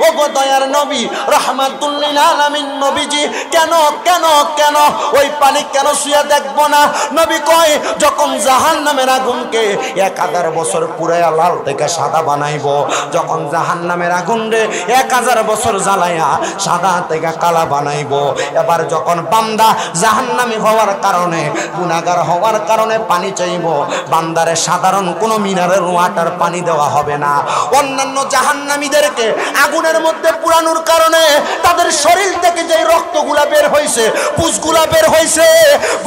ও গো দয়ার নবী, রাহমাতুল লিল আলামিন নবীজি, কেন কেন কেন ওই পানি কেন সুইয়া দেখবো না? নবী কয়, যখন জাহান্নামের আগুনকে 1000 বছর পুরাইয়া লাল থেকে সাদা বানাইবো, যখন জাহান্নামের আগুন রে 1000 বছর জ্বালাইয়া সাদা থেকে কালা বানাইবো, এবার যখন বান্দা জাহান্নামী হওয়ার কারণে, গুনাহগার হওয়ার কারণে পানি চাইবো, বান্দারে সাধারণ কোনো মিনারেল ওয়াটার পানি দেওয়া হবে না। অন্যান্য জাহান্নামীদেরকে আগুনের মধ্যে পুরানোর কারণে তাদের শরীর থেকে যে রক্তগুলা বের হইছে, পুষগুলা বের হইছে,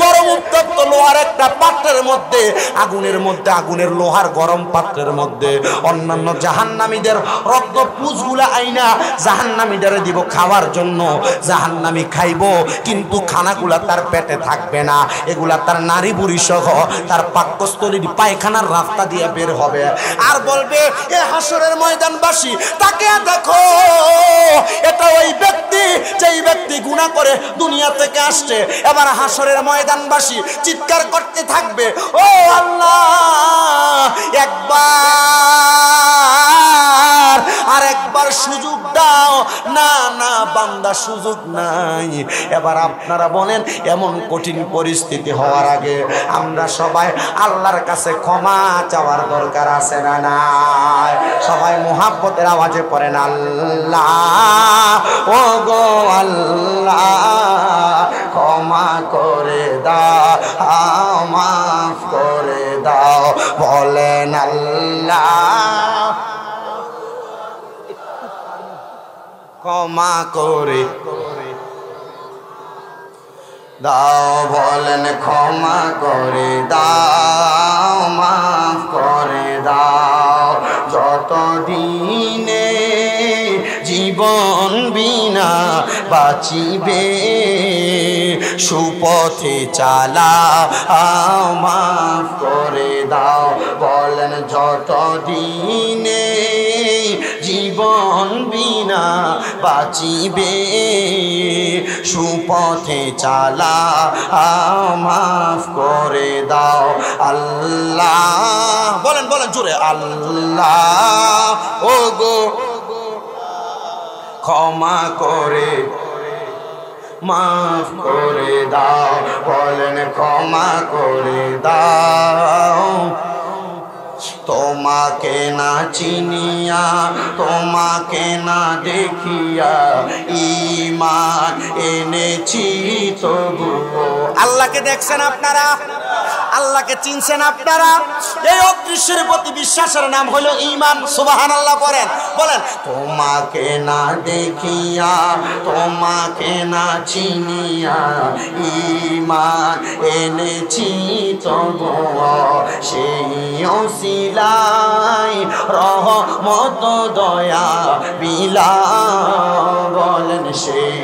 গরম উত্তপ্ত লোহার একটা পাত্রের মধ্যে, আগুনের মধ্যে, আগুনের লোহার গরম পাত্রের মধ্যে অন্যান্য জাহান্নামীদের রক্ত পুষগুলা আইনা জাহান্নামীদেরকে দিব খাওয়ার জন্য। জাহান্নামী খাইবো, কিন্তু খানাগুলা তার পেটে থাকবে না, এগুলা তার নারী বুড়ি সহ তার পাকস্থলীর পায়খানার রাস্তা দিয়ে বের হবে, আর বলবে, এ হাসরের ময়দানবাসী, তাকে দেখো, এটা ওই ব্যক্তি যেই ব্যক্তি গুনাহ করে দুনিয়া থেকে আসছে। এবার হাসরের ময়দানবাসী চিৎকার করতে থাকবে, ও আল্লাহ, একবার আর একবার সুযোগ দাও, না না বান্দা সুযোগ নাই। এবার আপনারা বলেন, এমন কঠিন পরিস্থিতি হওয়ার আগে আমরা সবাই আল্লাহর কাছে ক্ষমা চাওয়ার দরকার আছে না নাই? সবাই মুহাব্বতের আওয়াজে পড়েন, আল্লাহ ও গো আল্লাহ ক্ষমা করে দাও, মাফ করে দাও। বলেন আল্লাহ ক্ষমা করে দাও। বলেন ক্ষমা করে দাও, মাফ করে দাও। যত দিনে জীবন বিনা বাঁচিবে সুপথে চালাও, মাফ করে দাও। বলেন যত দিনে জীবন বিনা বাঁচিবে সুপথে চালাও, মাফ করে দাও। আল্লাহ বলেন বলেন জোরে, আল্লাহ ও গো ক্ষমা করে মাফ করে দাও। বলেন ক্ষমা করে দাও। তোমাকে না চিনিয়া, তোমাকে না দেখিয়া ঈমান এনেছি তবুও। আল্লাহকে দেখছেন আপনারা? আল্লাহকে চিনছেন আপনারা? এই অদৃশ্যের প্রতি বিশ্বাসের নাম হলো ঈমান। সুবহানাল্লাহ পড়েন, বলেন তোমাকে না দেখিয়া, তোমাকে না চিনিয়া ঈমান এনেছি তবুও। সেই ওসিলাই রহমত দয়া বিলা। বলেন সেই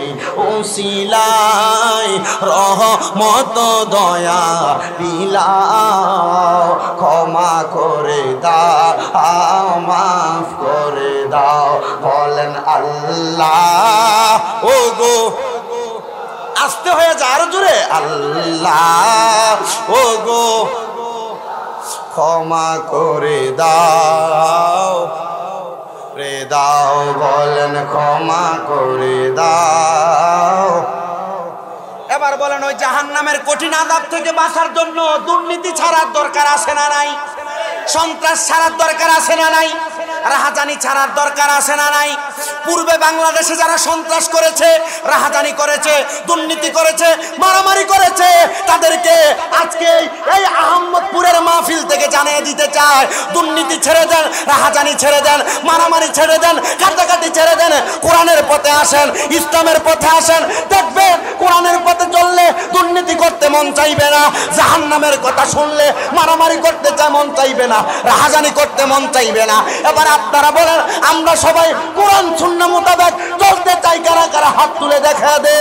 ওসিলাই রহমত দয়া বিলা। ক্ষমা করে দাও, মাফ করে দাও। বলেন আল্লাহ ও গো, আসতে হয়ে যায় আরো জোরে, আল্লাহ ও গো ক্ষমা করে দাও রে দাও। বলেন ক্ষমা করে দাও। এবার বলেন ওই জাহান্নামের কঠিন আযাব থেকে বাঁচার জন্য দুর্নীতি ছাড়ার দরকার আছে না নাই? সন্ত্রাস ছাড়ার দরকার আছে না নাই? রাহাজানি ছাড়ার দরকার আছে না নাই? পূর্বে বাংলাদেশে যারা সন্ত্রাস করেছে, রাহাজানি করেছে, দুর্নীতি করেছে, মারামারি করেছে, তাদেরকে আজকে এই আহমদপুরের মাহফিল থেকে জানিয়ে দিতে চায়, দুর্নীতি ছেড়ে দেন, রাহাজানি ছেড়ে দেন, মারামারি ছেড়ে দেন, কাটাকাটি ছেড়ে দেন, কোরআনের পথে আসেন, ইসলামের পথে আসেন। দেখবেন কোরআনের পথে চললে দুর্নীতি করতে মন চাইবে না, জাহান্নামের কথা শুনলে মারামারি করতে চায় মন চাইবে না, রাহাজানি করতে মন চাইবে না। এবার আপনারা বলেন, আমরা সবাই কোরআন সুন্নাহ মোতাবেক চলতে চাই কারা কারা? হাত তুলে দেখা দে।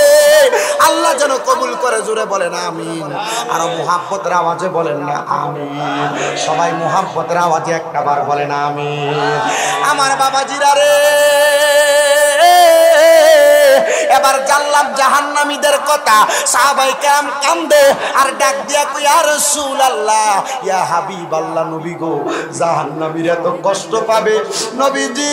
আল্লাহ যেন কবুল করে, জোরে বলেন আমিন। আর মুহাব্বতের আওয়াজে বলেন না আমিন। সবাই মুহাব্বতের আওয়াজে একটাবার বলেন আমিন। আমার বাবাজিরা রে, এবার জানলাম জাহান্নামীদের কথা। সাহাবায়ে কেরাম কান্দে আর ডাক দিয়া কই, ইয়া রাসূলুল্লাহ, ইয়া হাবিবাল্লাহ, নবী গো জাহান্নামীরা তো কষ্ট পাবে। নবীজি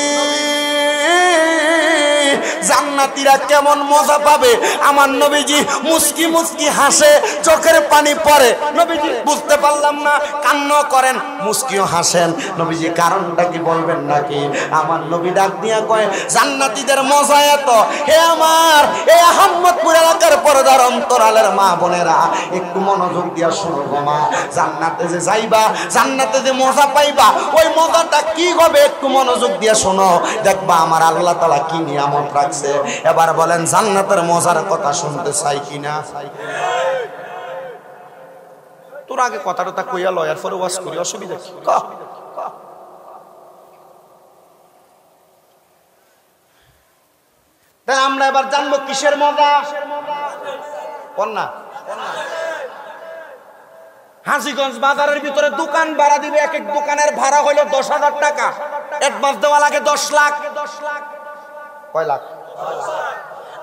জান্নাতীরা কেমন মজা পাবে? আমার নবীজি মুস্কি মুস্কি হাসে, চোখের পানি পড়ে। নবীজি বুঝতে পারলাম না, কান্না করেন, মুস্কিও হাসেন। নবীজি কারণটা কি বলবেন নাকি? আমার নবী ডাক দিয়া কয়, জান্নাতীদের মজা এত। হে আমার এই আহমদপুর এলাকার পর্দার অন্তরালের মা বোনেরা, একটু মনোযোগ দিয়া শুনো গো মা। জান্নাতে যে যাইবা, জান্নাতে যে মজা পাইবা, ওই মজাটা কি হবে একটু মনোযোগ দিয়া শোনো। দেখবা আমার আল্লাহ তাআলা কি নিয়ামত রাখছে। এবার বলেন জান্নাতের মজার কথা শুনতে চাই কিনা? তোর আগে কথাটা কইয়া লয়, এরপরে ওয়াজ করি, অসুবিধা কি? আমরা এবার জানবো কিসের মজা। না হাজীগঞ্জ বাজারের ভিতরে দোকান ভাড়া দিবে, এক এক দোকানের ভাড়া হইলো 10,000 টাকা। অ্যাডভান্স দেওয়া লাগে 10 লাখ। কয় লাখ?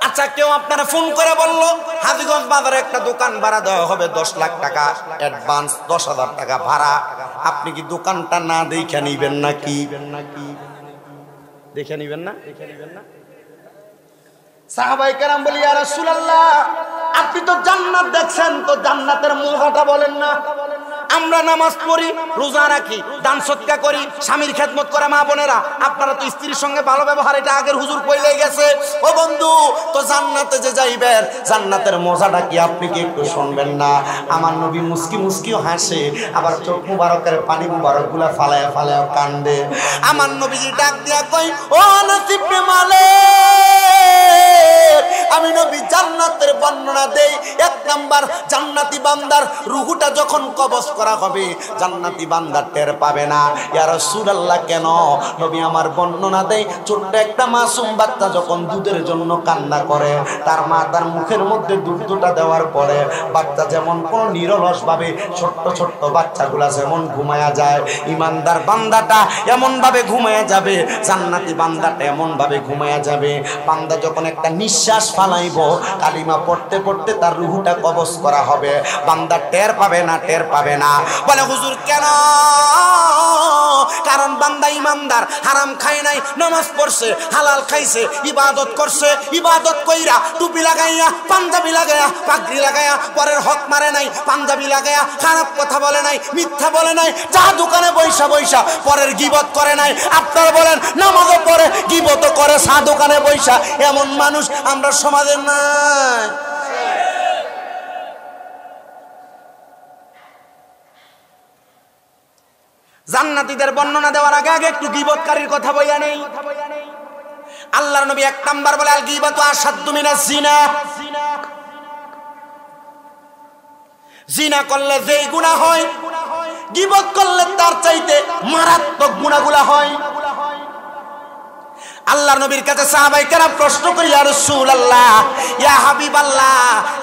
আচ্ছা, কেউ আপনারা ফোন করে বললো হাজীগঞ্জ বাজারে একটা দোকান ভাড়া দেওয়া হবে 10 লাখ টাকা, অ্যাডভান্স 10,000 টাকা ভাড়া। আপনি কি দোকানটা না দেখে নিবেন নাকি? দেখে নিবেন না? সাহাবায়ে কেরাম বলি ইয়া রাসূলুল্লাহ আপনি তো জান্নাত দেখছেন, তো জান্নাতের মজাটা বলেন না। আমরা নামাজ পড়ি, রোজা রাখি, দান সদকা করি, স্বামীর খেদমত করে মা বোনেরা, আপনারা তো স্ত্রীর সঙ্গে ভালো ব্যবহার, এটা আগের হুজুর কইলে গেছে। ও বন্ধু, তো জান্নাতে যে যাইবেন, জান্নাতের মজাটা কি আপনি কি একটু শুনবেন না? আমার নবী মুস্কি মুস্কিও হাসে, আবার চোখ মুবারকের পানি মুবারক গুলা ফালায়া ফালায়া কান্দে। আমার নবীজি ডাক দিয়া কই, ও আনাস ইবনে মালিক, আমি নবী জান্নাতের বর্ণনা দেই। এক নাম্বার, জান্নাতি বান্দার রূহটা যখন কবজ করা হবে, জান্নাতি বান্দা টের পাবে না। ইয়া রাসূলুল্লাহ কেন? নবী আমার বর্ণনা দেয়, ছোট্ট একটা মাসুম বাচ্চা যখন দুধের জন্য কান্না করে, তার মা তার মুখের মধ্যে দুধটা দেওয়ার পরে বাচ্চা যেমন কোনো নিরলস ভাবে, ছোট্ট ছোট্ট বাচ্চাগুলা যেমন ঘুমায়া যায়, ইমানদার বান্দাটা এমন ভাবে ঘুমায়া যাবে, জান্নাতি বান্দাটা এমন ভাবে ঘুমায়া যাবে। বান্দা যখন একটা নিঃশ্বাস ফালাইব, কালিমা পড়তে পড়তে তার রূহটা কবজ করা হবে, বান্দা টের পাবে না, টের পাবে না। বলে হুজুর কেন? কারণ বান্দা ইমানদার, হারাম খায় নাই, নামাজ পড়ছে, হালাল খাইছে, ইবাদত করছে, ইবাদত কইরা টুপি লাগাইয়া, পাঞ্জাবি লাগাইয়া, পাগড়ি লাগাইয়া, পরের হক মারে নাই, পাঞ্জাবি লাগাইয়া খারাপ কথা বলে নাই, মিথ্যা বলে নাই, চা দোকানে বৈশা বৈশা পরের গিবত করে নাই। আপনারা বলেন নামাজও পড়ে, গিবতও করে, চা দোকানে বৈশা, এমন মানুষ আমরা সমাজে নাই। জান্নাতীদের বর্ণনা দেওয়ার আগে আগে একটু গীবতকারীর কথা বইয়া নেই। আল্লাহর নবী এক নাম্বার বলে, আল গীবাতু আশাদ্দু মিনাজ জিনা। জিনা করলে যেই গুনাহ হয়, গীবত করলে তার চাইতে মারাত্মক গুনাহগুলো হয়। আল্লাহর নবীর কাছে সাহাবায়ে কেরাম প্রশ্ন করে, ইয়া রাসূলুল্লাহ, ইয়া হাবিবাল্লাহ,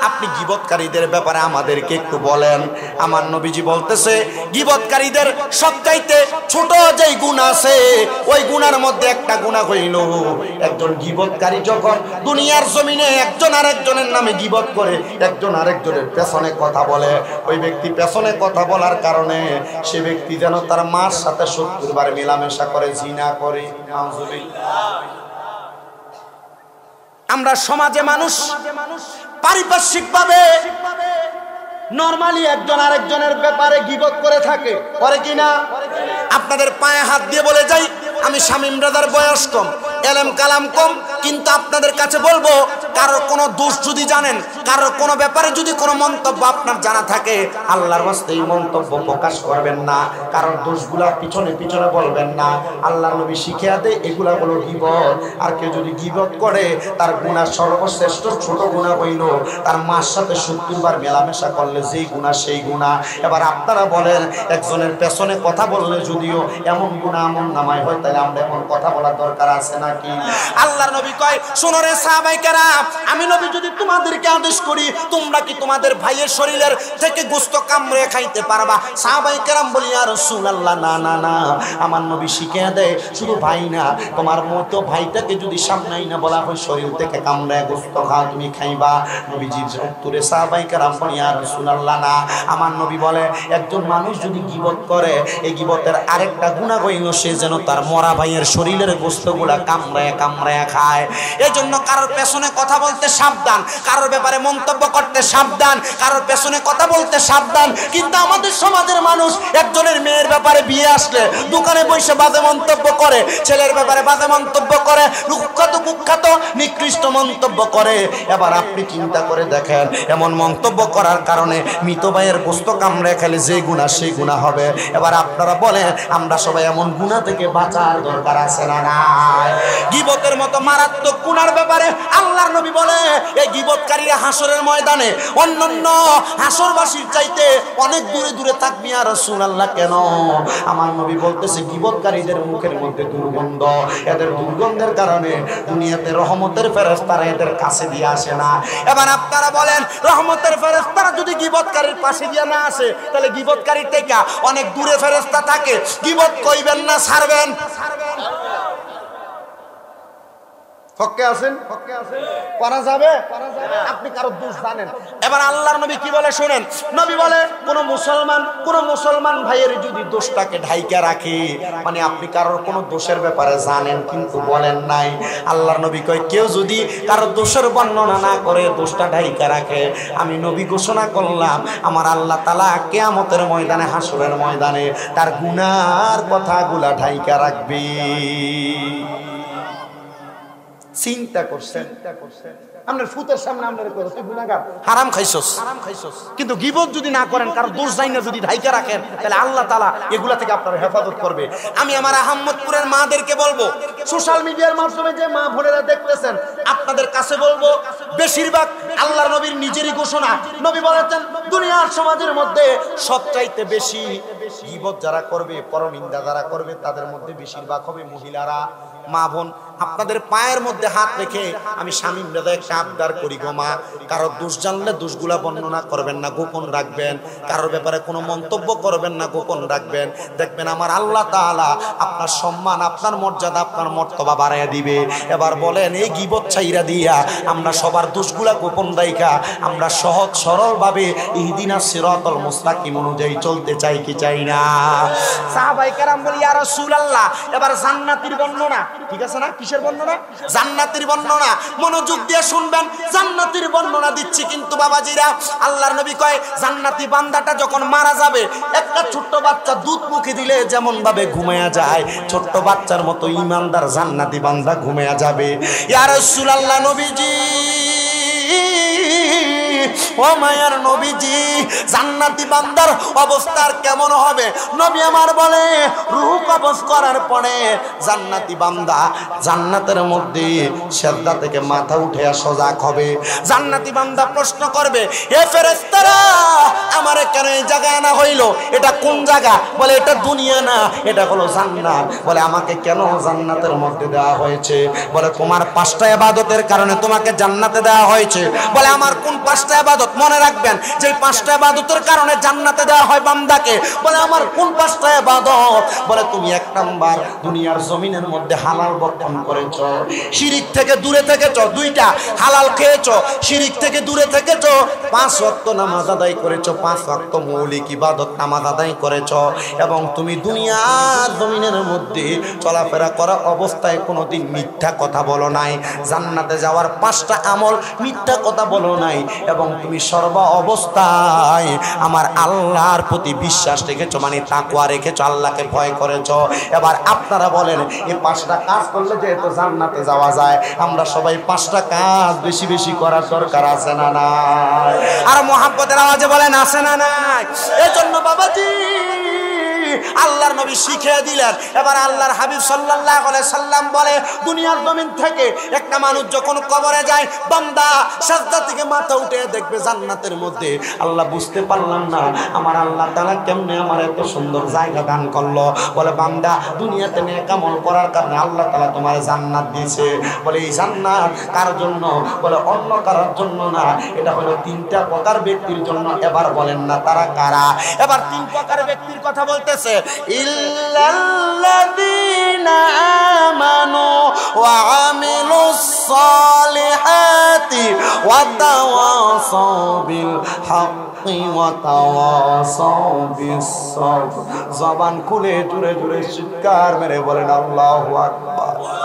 আপনি গীবতকারীদের ব্যাপারে আমাদেরকে একটু বলেন। আমার নবীজি বলতেছে, গীবতকারীদের সবচাইতে ছোট যেই গুনাহ আছে, ওই গুনার মধ্যে একটা গুনাহ হইল, একজন গীবতকারী যখন দুনিয়ার জমিনে একজন আরেকজনের নামে গীবত করে, একজন আরেকজনের পেছনে কথা বলে, ওই ব্যক্তি পেছনে কথা বলার কারণে সে ব্যক্তি যেন তার মার সাথে ৭০ বার মেলামেশা করে, জিনা করে। নাউজুবিল্লাহ। আমরা সমাজে মানুষ পারিপার্শ্বিক ভাবে নরমালি একজন আরেকজনের ব্যাপারে গীবত করে থাকে, করে কিনা? আপনাদের পায়ে হাত দিয়ে বলে যাই, আমি শামীম রাজার বয়স কম, এলেম কালাম কম, কিন্তু আপনাদের কাছে বলবো, কারোর কোনো দোষ যদি জানেন, কারোর কোনো ব্যাপারে যদি কোনো মন্তব্য আপনার জানা থাকে, আল্লাহর ওয়াস্তে এই মন্তব্য প্রকাশ করবেন না, কারোর দোষগুলা পিছনে পিছনে বলবেন না। আল্লাহর নবী শিখিয়ে দেয় এগুলা হলো গীবত। আর কেউ যদি গীবত করে, তার গুনাহ সর্বশ্রেষ্ঠ ছোট গুনাহ হইল তার মার সাথে ৭০ বার মেলামেশা করলে যেই গুনাহ সেই গুনাহ। এবার আপনারা বলেন, একজনের পেছনে কথা বললে যদিও এমন গুনাহ আমল নামায় হয়, তাহলে আমরা এমন কথা বলার দরকার আছে নাকি? আল্লাহর নবী কয়, শোনো রে সাহাবায়ে কেরাম, আমি নবী যদি তোমাদেরকে আদেশ করি, তোমরা কি তোমাদের ভাইয়ের শরীরের থেকে গোশত কামড়ে খাইতে পারবা? সাহাবায়ে কেরাম বলি, ইয়া রাসূলুল্লাহ, না না না। আমার নবী শিখিয়ে দেয়, শুধু ভাই না, তোমার মতো ভাইটাকে যদি সামনেই না বলা হয় শরীর থেকে কামড়ে গোশত খাও, তুমি খাইবা? নবীজির উত্তরে সাহাবায়ে কেরাম বলি, ইয়া রাসূলুল্লাহ, না। আমার নবী বলে, একজন মানুষ যদি গীবত করে, এই গীবতের আরেকটা গুনাহ হইল সে যেন তার মরা ভাইয়ের শরীরের গোশতগুলা কামড়ে কামড়ে খায়। এই জন্য কারোর পেছনে কথা বলতে সাবধান, কারোর ব্যাপারে মন্তব্য করতে সাবধান, কারোর পেছনে কথা বলতে সাবধান। কিন্তু আমাদের সমাজের মানুষ একজনের মেয়ের ব্যাপারে বিয়ে আসলে দোকানে বসে বাজে মন্তব্য করে, ছেলের ব্যাপারে বাজে মন্তব্য করে, কুখ্যাত কুখ্যাত নিকৃষ্ট মন্তব্য করে। এবার আপনি চিন্তা করে দেখেন, এমন মন্তব্য করার কারণে মৃত ভাইয়ের গোশত কামড়ে খেলে যে গুনাহ সেই গুনাহ হবে। এবার আপনারা বলেন, আমরা সবাই এমন গুনাহ থেকে বাঁচার দরকার আছে না নাই? গীবতের মতো মারাত্মক গুনার ব্যাপারে আল্লাহর নবী বলে, এই গীবতকারীরা হাসরের ময়দানে অন্যান্য হাসরবাসীর চাইতে অনেক দূরে দূরে থাকবে। ইয়া রাসূলুল্লাহ, কেন? আমার নবী বলতেছে, গীবতকারীদের মুখের মধ্যে দুর্গন্ধ, এদের দুর্গন্ধের কারণে দুনিয়াতে রহমতের ফেরেশতারা এদের কাছে দিয়ে আসে না। এবার আপনারা বলেন, রহমতের ফেরেশতারা যদি গীবতকারীর পাশে দিয়ে না আসে, তাহলে গীবতকারীর থেকে অনেক দূরে ফেরেশতা থাকে, গীবত কইবেন না ছাড়বেন? হককে আছেন, করা যাবে। আপনি কারো দোষ জানেন। এবার আল্লাহর নবী কি বলে শুনেন। নবী বলে কোন মুসলমান ভাইয়ের যদি দোষটাকে ঢাইকা রাখে, মানে আপনি কারোর কোন দোষের ব্যাপারে জানেন কিন্তু বলেন নাই, আল্লাহর নবী কয় কেউ যদি কারো দোষের বর্ণনা না করে দোষটা ঢাইকা রাখে, আমি নবী ঘোষণা করলাম আমার আল্লাহ তাআলা কিয়ামতের ময়দানে, হাসরের ময়দানে তার গুনার কথাগুলা ঢাইকা রাখবে। চিন্তা করছেন, আপনার ফুতের সামনে আপনার তুই গুনাহগার, হারাম খাইছস, কিন্তু গীবত যদি না করেন, কারো দোষ যাই না যদি ঢাইকা রাখেন, তাহলে আল্লাহ তাআলা এগুলা থেকে আপনার হেফাজত করবে। আমি আমার আহমদপুরের মাদেরকে বলবো, সোশ্যাল মিডিয়ার মাধ্যমে যে মা বোনেরা দেখতেছেন, আপনাদের কাছে বলবো, বেশিরভাগ আল্লাহর নবীর নিজেরই ঘোষণা। নবী বলেছেন দুনিয়ার সমাজের মধ্যে সবচাইতে বেশি গীবত যারা করবে, পরনিন্দা যারা করবে, তাদের মধ্যে বেশিরভাগ হবে মহিলারা। মা বোন, আপনাদের পায়ের মধ্যে হাত রেখে আমি স্বামী মৃদা একটা আবদার করি গো মা, কারোর দোষ জানলে দোষগুলা বর্ণনা করবেন না, গোপন রাখবেন। কারোর ব্যাপারে কোনো মন্তব্য করবেন না, গোপন রাখবেন। দেখবেন আমার আল্লাহ তাআলা আপনার সম্মান, আপনার মর্যাদা, আপনার মর্তবা বাড়াইয়া দিবে। এবার বলেন এই গীবত ছাইরা দিয়া আমরা সবার দোষগুলা গোপন রাইখা আমরা সহজ সরল ভাবে ইহদিনাস সিরাতাল মুস্তাকিম অনুযায়ী চলতে চাই কি চাই না? সাহাবায়ে কেরাম বলি ইয়া রাসূলুল্লাহ, এবার জান্নাতের বর্ণনা, ঠিক আছে না? কিসের বর্ণনা? জান্নাতের বর্ণনা। মনোযোগ দিয়ে শুনবেন, জান্নাতের বর্ণনা দিচ্ছি। কিন্তু বাবাজিরা, আল্লাহর নবী কয় জান্নাতি বান্দাটা যখন মারা যাবে, একটা ছোট্ট বাচ্চা দুধ মুখে দিলে যেমন ভাবে ঘুমায়া যায়, ছোট্ট বাচ্চার মতো ইমানদার জান্নাতি বান্দা ঘুমায়া যাবে। ইয়া রাসূলুল্লাহ নবীজি, ও মায়ার নবীজি, জান্নাতি বান্দার অবস্থার কেমন হবে? নবী আমার বলে রূহ কবজ করার পরে জান্নাতি বান্দা জান্নাতের মধ্যে সিজদা থেকে মাথা উঠে সজাগ হবে। জান্নাতি বান্দা প্রশ্ন করবে, এ ফেরেশতারা আমারে কেন এই জায়গায় আনা হইল? এটা কোন জায়গা? বলে এটা দুনিয়া না, এটা হলো জান্নাত। বলে আমাকে কেন জান্নাতের মধ্যে দেওয়া হয়েছে? বলে তোমার 5টা ইবাদতের কারণে তোমাকে জান্নাতে দেওয়া হয়েছে। বলে আমার কোন 5টা ইবাদত? মনে রাখবেন যে 5টা ইবাদতের কারণে জান্নাতে দেওয়া হয় বান্দাকে। বলে আমার কোন 5টা ইবাদত? বলে তুমি 1 নাম্বার দুনিয়ার জমিনের মধ্যে হালাল বর্তন করেছো, শিরিক থেকে দূরে থেকেছো, 2টা হালাল খেয়েছো, শিরিক থেকে দূরে থেকেছো, 5 ওয়াক্ত নামাজ আদায় করেছো, 5 ওয়াক্ত মৌলিক ইবাদত নামাজ আদায় করেছো, এবং তুমি দুনিয়ার জমিনের মধ্যে চলাফেরা করা অবস্থায় কোনোদিন মিথ্যা কথা বলো নাই। জান্নাতে যাওয়ার 5টা আমল, মিথ্যা কথা বলো নাই, এবং তুমি সর্ব অবস্থায় আমার আল্লাহর প্রতি বিশ্বাস রেখেছো, মানে তাকওয়া রেখেছো, আল্লাহকে ভয় করেছো। এবার আপনারা বলেন এই 5টা কাজ করলে যেহেতু জান্নাতে যাওয়া যায়, আমরা সবাই 5টা কাজ বেশি বেশি করার দরকার আছে না নাই? আর মুহাব্বতের আওয়াজে বলেন আছে না নাই? এজন্য বাবাজি আল্লাহর নবী শিখিয়ে দিলেন। এবার আল্লাহর হাবিব সাল্লাল্লাহু আলাইহি সাল্লাম বলে দুনিয়ার জমিন থেকে একটা মানুষ যখন কবরে যায়, বান্দা সিজদা থেকে মাথা উঠে দেখবে জান্নাতের মধ্যে। আল্লাহ বুঝতে পারলাম না আমার আল্লাহ তাআলা কেমনে আমার এত সুন্দর জায়গা দান করলো। বলে বান্দা দুনিয়াতে নেক আমল করার কারণে আল্লাহ তাআলা তোমার জান্নাত দিয়েছে। বলে এই জান্নাত কার জন্য? বলে অন্য কারোর জন্য না, এটা হলো 3টা প্রকার ব্যক্তির জন্য। এবার বলেন না তারা কারা? এবার 3 প্রকার ব্যক্তির কথা বলতেছে। ইল্লাল্লাযীনা আমানু ওয়া আমিলুস সালিহাতি ওয়া তাওয়াসাউ বিল হাক্কি ওয়া তাওয়াসাউ বিস সাবর। জবান খুলে জোরে জোরে চিৎকার মেরে বলেন আল্লাহু আকবার।